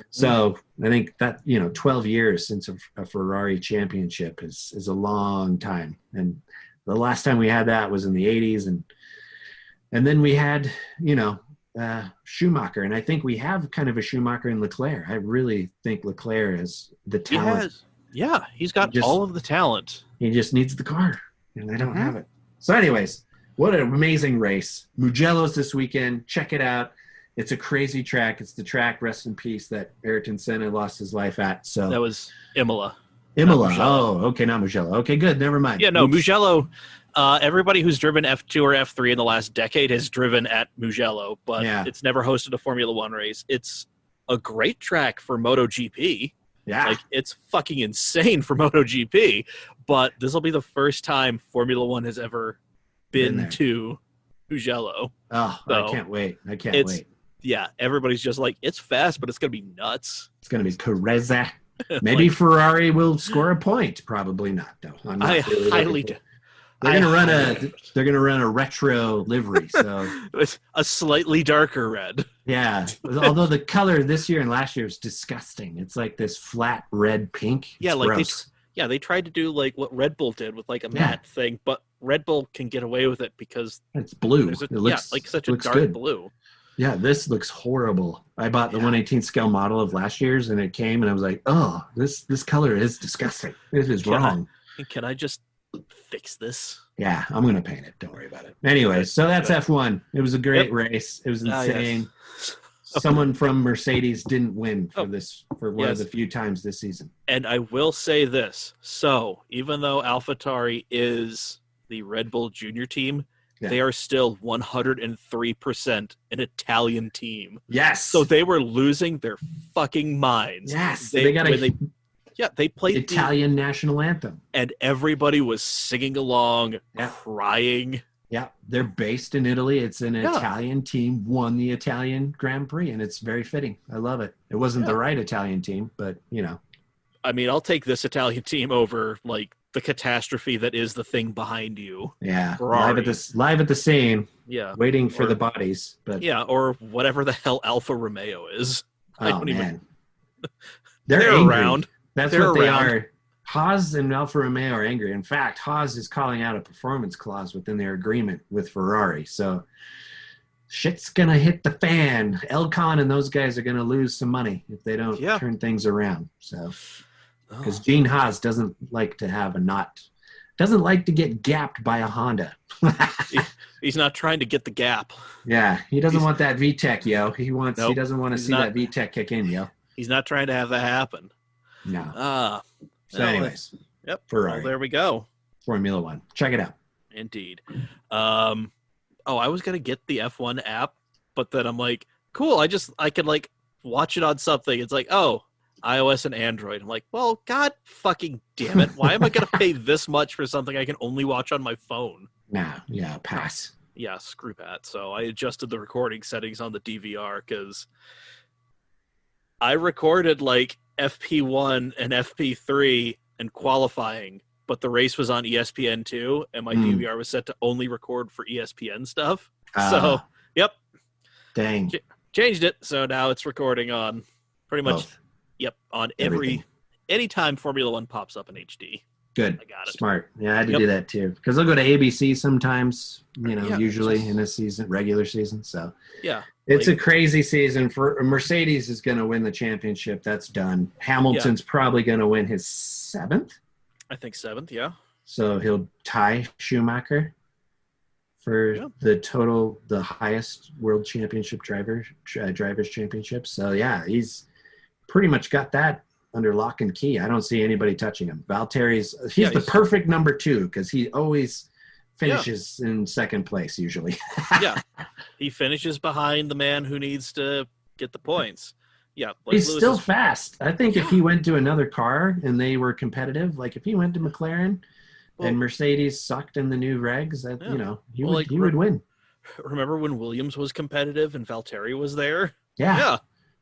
So I think that, 12 years since a Ferrari championship is a long time. And the last time we had that was in the 80s. And then we had, Schumacher. And I think we have kind of a Schumacher in Leclerc. I really think Leclerc is the talent. He's got all of the talent. He just needs the car, and they don't have it. So anyways, what an amazing race. Mugello's this weekend. Check it out. It's a crazy track. It's the track, rest in peace, that Ayrton Senna lost his life at. So That was Imola. Imola. Oh, okay, not Mugello. Okay, good. Never mind. Yeah, no, Mugello. Everybody who's driven F2 or F3 in the last decade has driven at Mugello, but it's never hosted a Formula One race. It's a great track for MotoGP. Yeah. Like, it's fucking insane for MotoGP, but this will be the first time Formula One has ever been to Mugello. Oh, so I can't wait. Wait. Yeah, everybody's just like, it's fast, but it's going to be nuts. It's going to be crazy. Maybe Ferrari will score a point. Probably not, though. I'm not really highly They're gonna run a retro livery, so it's a slightly darker red. Yeah, although the color this year and last year was disgusting. It's like this flat red pink. It's gross. They tried to do like what Red Bull did with like a matte thing, but Red Bull can get away with it because it's blue. It looks like such a dark blue. Yeah, this looks horrible. I bought the 1/18 scale model of last year's, and it came, and I was like, "Oh, this color is disgusting. It is wrong." Can I just fix this? Yeah, I'm going to paint it. Don't worry about it. Anyway, so that's F1. It was a great race. It was insane. Yes. Someone from Mercedes didn't win for one of the few times this season. And I will say this. So, even though AlphaTauri is the Red Bull junior team, they are still 103% an Italian team. Yes. So they were losing their fucking minds. Yes. They played the Italian national anthem. And everybody was singing along, crying. Yeah, they're based in Italy. It's an Italian team, won the Italian Grand Prix, and it's very fitting. I love it. It wasn't the right Italian team, but, I mean, I'll take this Italian team over, like, the catastrophe that is the thing behind you. Yeah, Ferrari. live at the scene. Yeah, waiting for the bodies. But or whatever the hell Alfa Romeo is. Man, they're around. That's what they are. Haas and Alfa Romeo are angry. In fact, Haas is calling out a performance clause within their agreement with Ferrari. So shit's gonna hit the fan. Elcon and those guys are gonna lose some money if they don't turn things around. So. Because Gene Haas doesn't like to get gapped by a Honda. He's not trying to get the gap. Yeah, he doesn't want that VTEC, yo. He doesn't want to see that VTEC kick in, yo. He's not trying to have that happen. No. Anyways, Ferrari. Well, there we go. Formula One. Check it out. Indeed. I was gonna get the F1 app, but then I'm like, cool. I could like watch it on something. It's like, iOS and Android. I'm like, well, God fucking damn it. Why am I going to pay this much for something I can only watch on my phone? Pass. Yeah, screw that. So I adjusted the recording settings on the DVR because I recorded like FP1 and FP3 and qualifying, but the race was on ESPN2 and my DVR was set to only record for ESPN stuff. So, Dang. Changed it. So now it's recording on pretty much... Both. Yep, on anytime Formula One pops up in HD. Good. I got it. Smart. Yeah, I had to do that too. Because I'll go to ABC sometimes, usually in a season, regular season. So it's a crazy season. For Mercedes is going to win the championship. That's done. Hamilton's probably going to win his 7th. I think 7th, yeah. So he'll tie Schumacher for the highest world championship drivers championship. So he's pretty much got that under lock and key. I don't see anybody touching him. Valtteri's he's the perfect number 2 because he always finishes in second place usually. He finishes behind the man who needs to get the points. Yeah, he's still fast. I think if he went to another car and they were competitive, like if he went to McLaren and Mercedes sucked in the new regs, he would win. Remember when Williams was competitive and Valtteri was there? Yeah,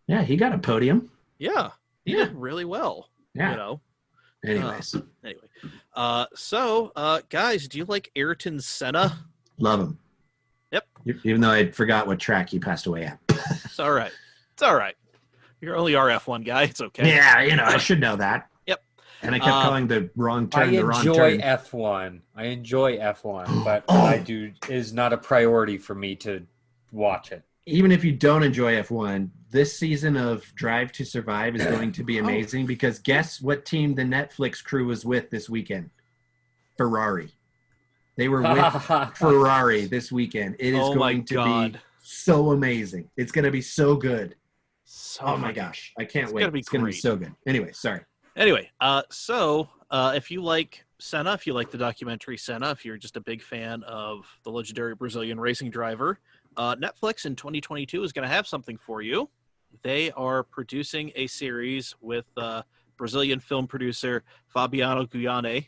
he got a podium. Yeah, he did really well. Yeah. Anyways. So, guys, do you like Ayrton Senna? Love him. Yep. Even though I forgot what track he passed away at. It's all right. It's all right. You're only our F1 guy. It's okay. Yeah, I should know that. Yep. And I kept calling the wrong turn I the wrong enjoy turn. F1. I enjoy F1, but it is not a priority for me to watch it. Even if you don't enjoy F1, this season of Drive to Survive is going to be amazing because guess what team the Netflix crew was with this weekend? Ferrari. They were with Ferrari this weekend. It is going to be so amazing. It's going to be so good. Oh my gosh. I can't wait. It's going to be so good. Anyway, sorry. Anyway, if you like Senna, if you like the documentary Senna, if you're just a big fan of the legendary Brazilian racing driver, Netflix in 2022 is going to have something for you. They are producing a series with Brazilian film producer Fabiano Guyane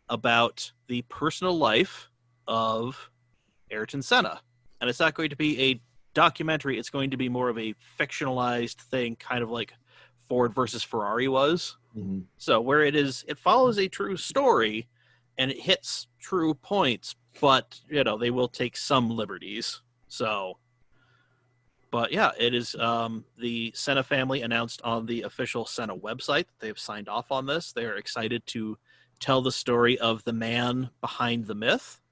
about the personal life of Ayrton Senna. And it's not going to be a documentary. It's going to be more of a fictionalized thing, kind of like Ford versus Ferrari was. Mm-hmm. So where it follows a true story and it hits true points, but they will take some liberties. So, but yeah, it is the Senna family announced on the official Senna website that they've signed off on this. They are excited to tell the story of the man behind the myth.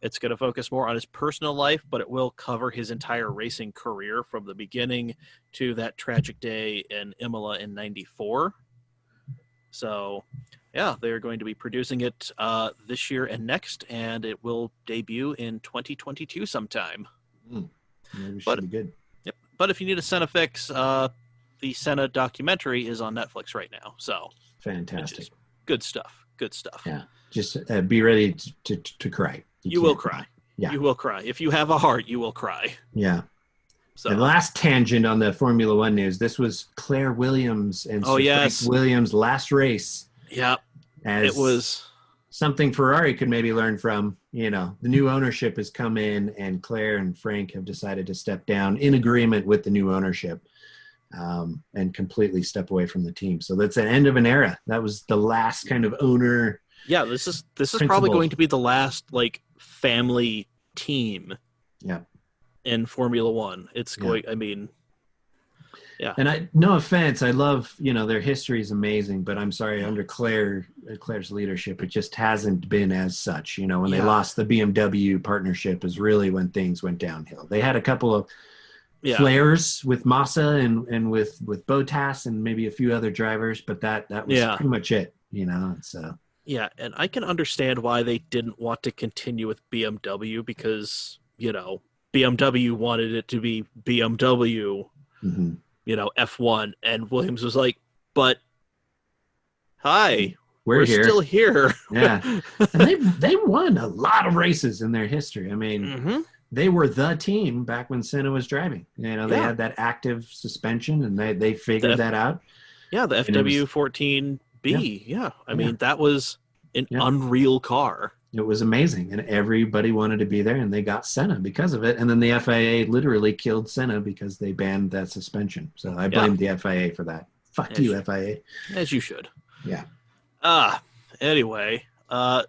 It's going to focus more on his personal life, but it will cover his entire racing career from the beginning to that tragic day in Imola in '94. So, yeah, they're going to be producing it this year and next, and it will debut in 2022 sometime. Maybe should be good. Yep. But if you need a Senna fix, the Senna documentary is on Netflix right now. So fantastic. Good stuff. Good stuff. Yeah. Just be ready to cry. You will cry. Yeah. You will cry. If you have a heart, you will cry. Yeah. So the last tangent on the Formula One news, this was Claire Williams and Frank Williams' last race. Yep. It was something Ferrari could maybe learn from. The new ownership has come in and Claire and Frank have decided to step down in agreement with the new ownership and completely step away from the team. So that's the end of an era. That was the last kind of owner. Yeah, this is probably going to be the last family team. Yeah. In Formula One. It's going, yeah. And no offense, I love, their history is amazing, but I'm sorry, under Claire's leadership, it just hasn't been as such. When they lost the BMW partnership is really when things went downhill. They had a couple of flares with Massa and with Bottas and maybe a few other drivers, but that was pretty much it, so. Yeah, and I can understand why they didn't want to continue with BMW because, BMW wanted it to be BMW, F1, and Williams was like, but hi, we're still here. Yeah, and they won a lot of races in their history. I mean, they were the team back when Senna was driving. They had that active suspension, and they figured that out. Yeah, the FW14B. Yeah. I mean, that was an unreal car. It was amazing, and everybody wanted to be there, and they got Senna because of it. And then the FIA literally killed Senna because they banned that suspension. So I blame the FIA for that. Fuck you, FIA. As you should. Yeah. Anyway,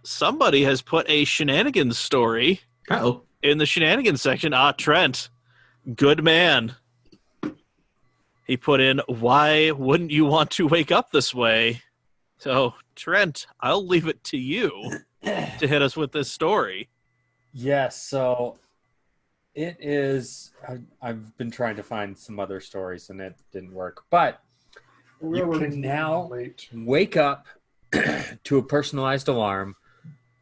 somebody has put a shenanigans story in the shenanigans section. Trent, good man. He put in, why wouldn't you want to wake up this way? So, Trent, I'll leave it to you to hit us with this story. Yes, so it is. I've been trying to find some other stories and it didn't work. But you can now wake up to a personalized alarm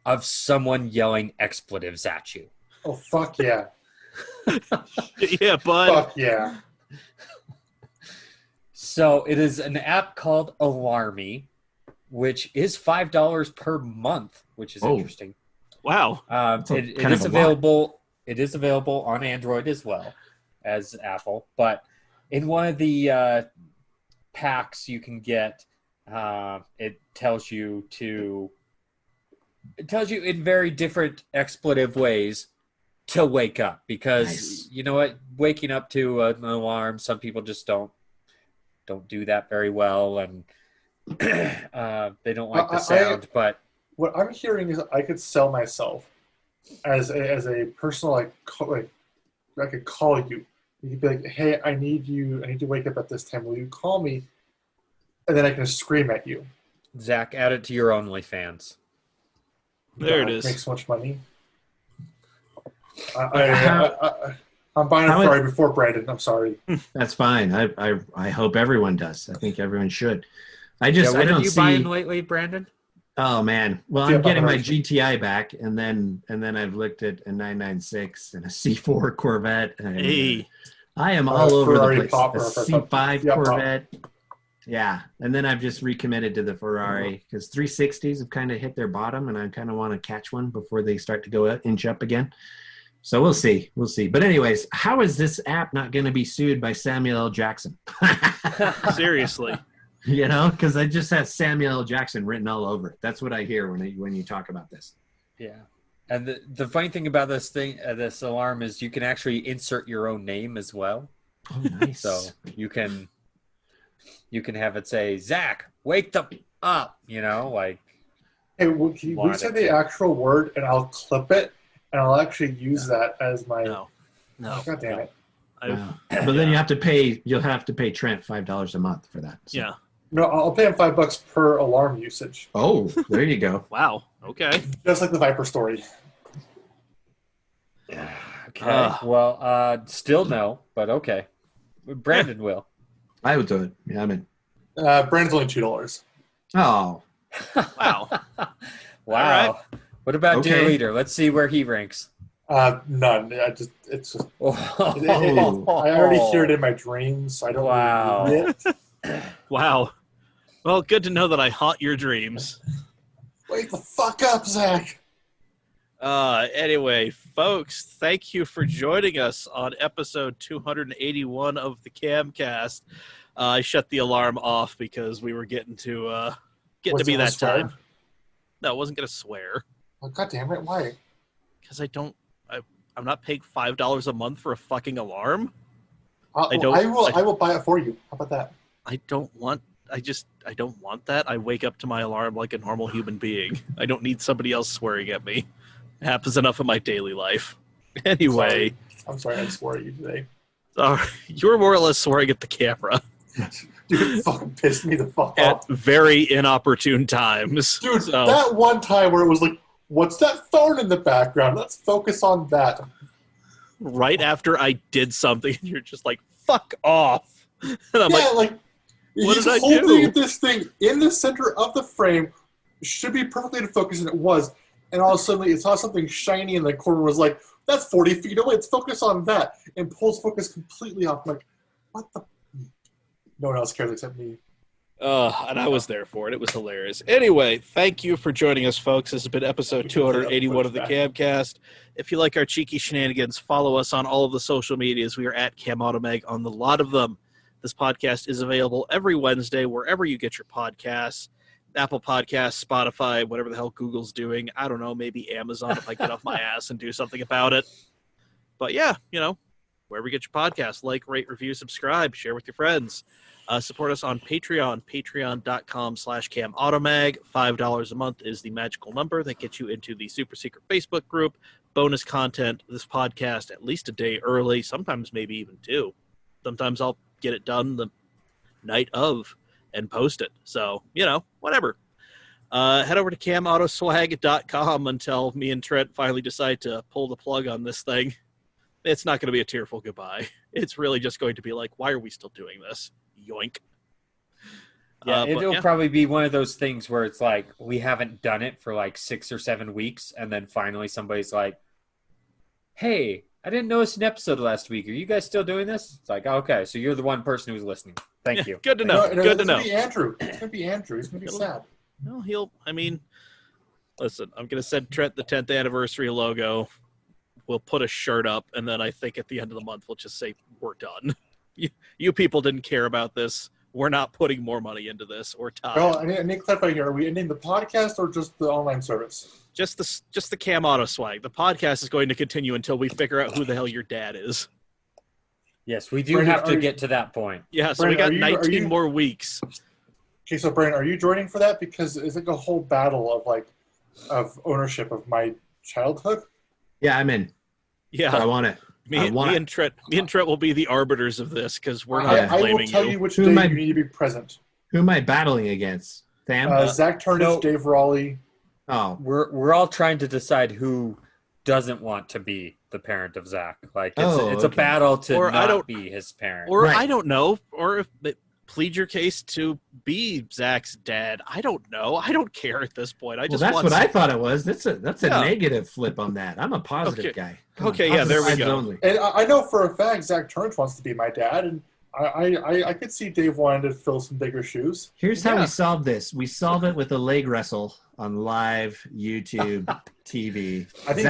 of someone yelling expletives at you. Oh, fuck yeah. Yeah, bud. Fuck yeah. So it is an app called Alarmy, which is $5 per month, which is interesting. Wow. It is available. It is available on Android as well as Apple. But in one of the packs you can get, it tells you in very different expletive ways to wake up, because you know what, waking up to an alarm, some people just don't do that very well, and they don't like the sound. But what I'm hearing is I could sell myself as a personal like I could call you. You could be like, hey, I need to wake up at this time. Will you call me? And then I can scream at you. Zach, add it to your OnlyFans. There it is. Make so much money. I'm buying a Ferrari before Brandon. I'm sorry. That's fine. I hope everyone does. I think everyone should. What are you buying lately, Brandon? Oh man. Well, I'm getting my GTI back, and then I've looked at a 996 and a C4 Corvette. And Hey, I am all over Ferrari the place. Pop A or C5 Pop. Corvette. Yeah, and then I've just recommitted to the Ferrari because 360s have kind of hit their bottom, and I kind of want to catch one before they start to go inch up again. So we'll see. But anyways, how is this app not going to be sued by Samuel L. Jackson? seriously. You know, because I just have Samuel L. Jackson written all over it. That's what I hear when you talk about this. Yeah. And the funny thing about this alarm is you can actually insert your own name as well. Oh, nice. So you can have it say, Zach, wake the up, like. Hey, we say the actual word, and I'll clip it, and I'll actually use that as my. No. God damn it. Wow. But then you'll have to pay Trent $5 a month for that. So. Yeah. No, I'll pay him $5 per alarm usage. Oh, there you go. Wow. Okay. Just like the Viper story. Okay. Well, still no, but okay. Brandon will. I would do it. Yeah, I'm in. Brandon's only $2. Oh. Wow. Wow. Right. What about Okay. Dear Leader? Let's see where he ranks. None. It's just. Oh. I already hear it in my dreams. So I don't Wow. really need it. Wow. Well, good to know that I haunt your dreams. Wake the fuck up, Zach. Anyway, folks, thank you for joining us on episode 281 of the Camcast. I shut the alarm off because we were getting to be that time. No, I wasn't going to swear. Oh, God damn it. Why? Because I'm not paying $5 a month for a fucking alarm. I will buy it for you. How about that? I don't want that. I wake up to my alarm like a normal human being. I don't need somebody else swearing at me. It happens enough in my daily life. Anyway. I'm sorry I swore at you today. You were more or less swearing at the camera. Dude, it fucking pissed me the fuck At off. very inopportune times. Dude, So, that one time where it was like, what's that phone in the background? Let's focus on that. right after I did something, you're just like, fuck off. And I'm What did I holding do? this thing in the center of the frame, should be perfectly in focus, and it was. And all of a sudden, it saw something shiny in the corner, was like, that's 40 feet away, let's focus on that. And pulls focus completely off. I'm like, what the? No one else cares except me. and I was there for it. It was hilarious. Anyway, thank you for joining us, folks. This has been episode 281 of the Camcast. If you like our cheeky shenanigans, follow us on all of the social medias. We are at CamAutoMag on the lot of them. This podcast is available every Wednesday wherever you get your podcasts. Apple Podcasts, Spotify, whatever the hell Google's doing. I don't know, maybe Amazon if I get off my ass and do something about it. But yeah, wherever you get your podcasts, like, rate, review, subscribe, share with your friends. Support us on Patreon, patreon.com/CamAutoMag. $5 a month is the magical number that gets you into the super secret Facebook group, bonus content, this podcast at least a day early, sometimes maybe even 2. Sometimes I'll get it done the night of and post it. So, whatever. Head over to camautoswag.com until me and Trent finally decide to pull the plug on this thing. It's not going to be a tearful goodbye. It's really just going to be like, why are we still doing this? Yoink. Yeah, it'll probably be one of those things where it's like, we haven't done it for like 6 or 7 weeks, and then finally somebody's like, hey, I didn't notice an episode last week. Are you guys still doing this? It's like, okay, so you're the one person who's listening. Thank you. Good to know. Good to know. It's going to be Andrew. He's going to be sad. No, listen, I'm going to send Trent the 10th anniversary logo. We'll put a shirt up, and then I think at the end of the month, we'll just say, we're done. You people didn't care about this. We're not putting more money into this or time. No, I need to clarify here. Are we ending the podcast or just the online service? Just the Cam Auto Swag. The podcast is going to continue until we figure out who the hell your dad is. Yes, we do Brandon, have to get to that point. Yeah, so Brandon, we got 19 more weeks. Okay, so Brandon, are you joining for that? Because it's like a whole battle of ownership of my childhood. Yeah, I'm in. Yeah, I want it. me and Trent will be the arbiters of this because we're not I will blaming tell you which day you need to be present. Who am I battling against? Sam? Zach Turnage, Dave Raleigh. Oh, We're all trying to decide who doesn't want to be the parent of Zach. Like it's a battle to not be his parent. Or I don't know. Or if plead your case to be Zach's dad. I don't know. I don't care at this point. That's what I thought it was. That's a negative flip on that. I'm a positive guy. There we go. Only. And I know for a fact Zach Turnage wants to be my dad, and I could see Dave wanting to fill some bigger shoes. Here's how we solve this. We solve it with a leg wrestle on live YouTube TV. I think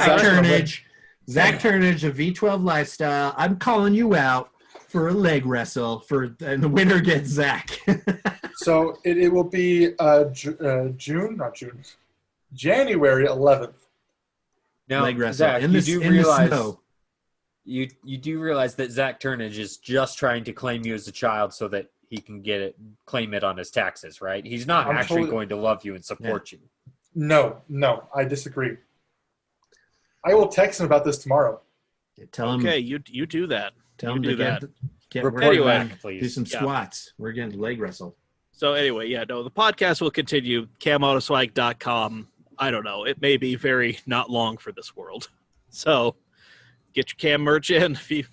Zach Turnage of V12 Lifestyle. I'm calling you out for a leg wrestle and the winner gets Zach. So it will be January 11th. Now, leg wrestle. Zach, in the snow. You do realize that Zach Turnage is just trying to claim you as a child so that he can claim it on his taxes, right? He's not actually going to love you and support you. No, I disagree. I will text him about this tomorrow. Tell him. Okay, you do that. Tell him to get back, please. Do some squats. We're getting leg wrestle. So anyway, the podcast will continue. CamAutoswag.com. I don't know. It may be very not long for this world. So get your Cam merch in. If you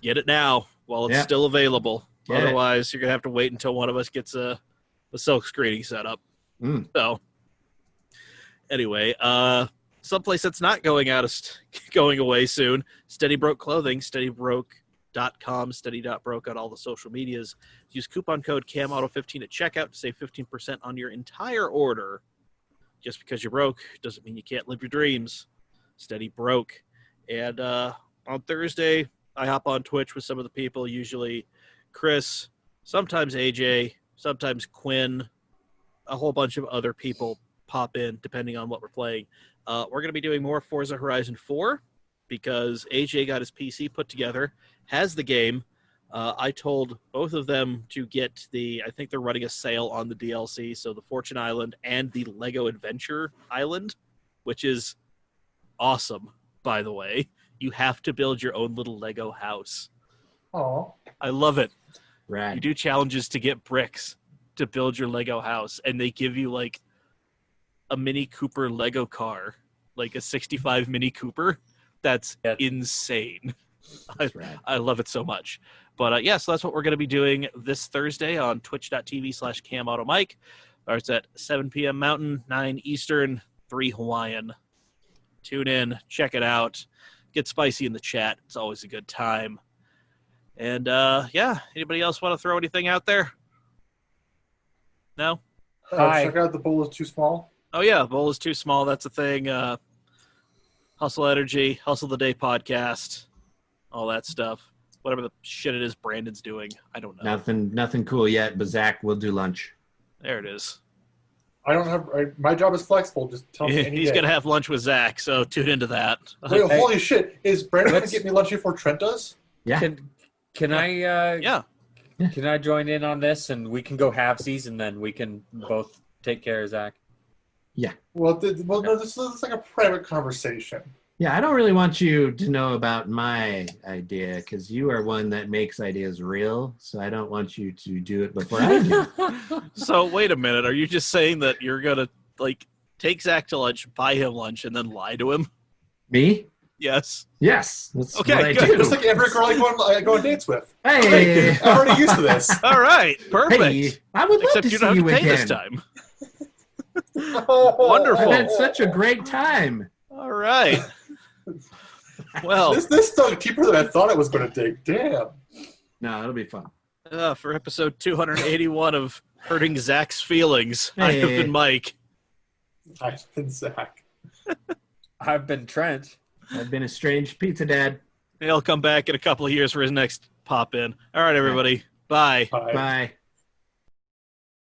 get it now while it's still available. Otherwise, you're going to have to wait until one of us gets a silk screening set up. So anyway, someplace that's not going away soon, Steady Broke Clothing, steadybroke.com, steady.broke on all the social medias. Use coupon code CamAuto15 at checkout to save 15% on your entire order. Just because you're broke doesn't mean you can't live your dreams. Steady Broke. And on Thursday, I hop on Twitch with some of the people, usually Chris, sometimes AJ, sometimes Quinn, a whole bunch of other people pop in depending on what we're playing. We're going to be doing more Forza Horizon 4 because AJ got his PC put together, has the game. I told both of them to get I think they're running a sale on the DLC, so the Fortune Island and the Lego Adventure Island, which is awesome, by the way. You have to build your own little Lego house. Oh, I love it. Rad. You do challenges to get bricks to build your Lego house, and they give you like a Mini Cooper Lego car, like a 65 Mini Cooper. That's insane. I love it so much. But so that's what we're going to be doing this Thursday on twitch.tv/CamAutoMike. Starts at 7 p.m. Mountain, 9 Eastern, 3 Hawaiian. Tune in, check it out. Get spicy in the chat. It's always a good time. And anybody else want to throw anything out there? No? Check out The Bowl Is Too Small. Oh, yeah, Bowl Is Too Small. That's a thing. Hustle Energy, Hustle the Day podcast, all that stuff. Whatever the shit it is Brandon's doing. I don't know. Nothing cool yet, but Zach will do lunch. There it is. I don't have my job is flexible. Just tell me any He's day. going to have lunch with Zach, so tune into that. Wait, holy shit. Is Brandon going to get me lunch before Trent does? Yeah. Can I yeah. Can I join in on this and we can go halvesies and then we can both take care of Zach? Yeah. Well, no, this is like a private conversation. Yeah, I don't really want you to know about my idea because you are one that makes ideas real. So I don't want you to do it before I do. So wait a minute. Are you just saying that you're going to take Zach to lunch, buy him lunch, and then lie to him? Me? Yes. Yes. That's okay, what I good. do. Just like every girl I go on dates with. Hey. I'm already used to this. All right. Perfect. Hey, I would love Except to you see don't have you to pay again. this time. Wonderful. I had such a great time. All right. Well, this dug deeper than I thought it was going to dig. Damn. No, it'll be fun. For episode 281 of Hurting Zach's Feelings, I have been Mike. I've been Zach. I've been Trent. I've been a strange pizza dad. He'll come back in a couple of years for his next pop-in. All right, everybody. Bye. Bye. Bye.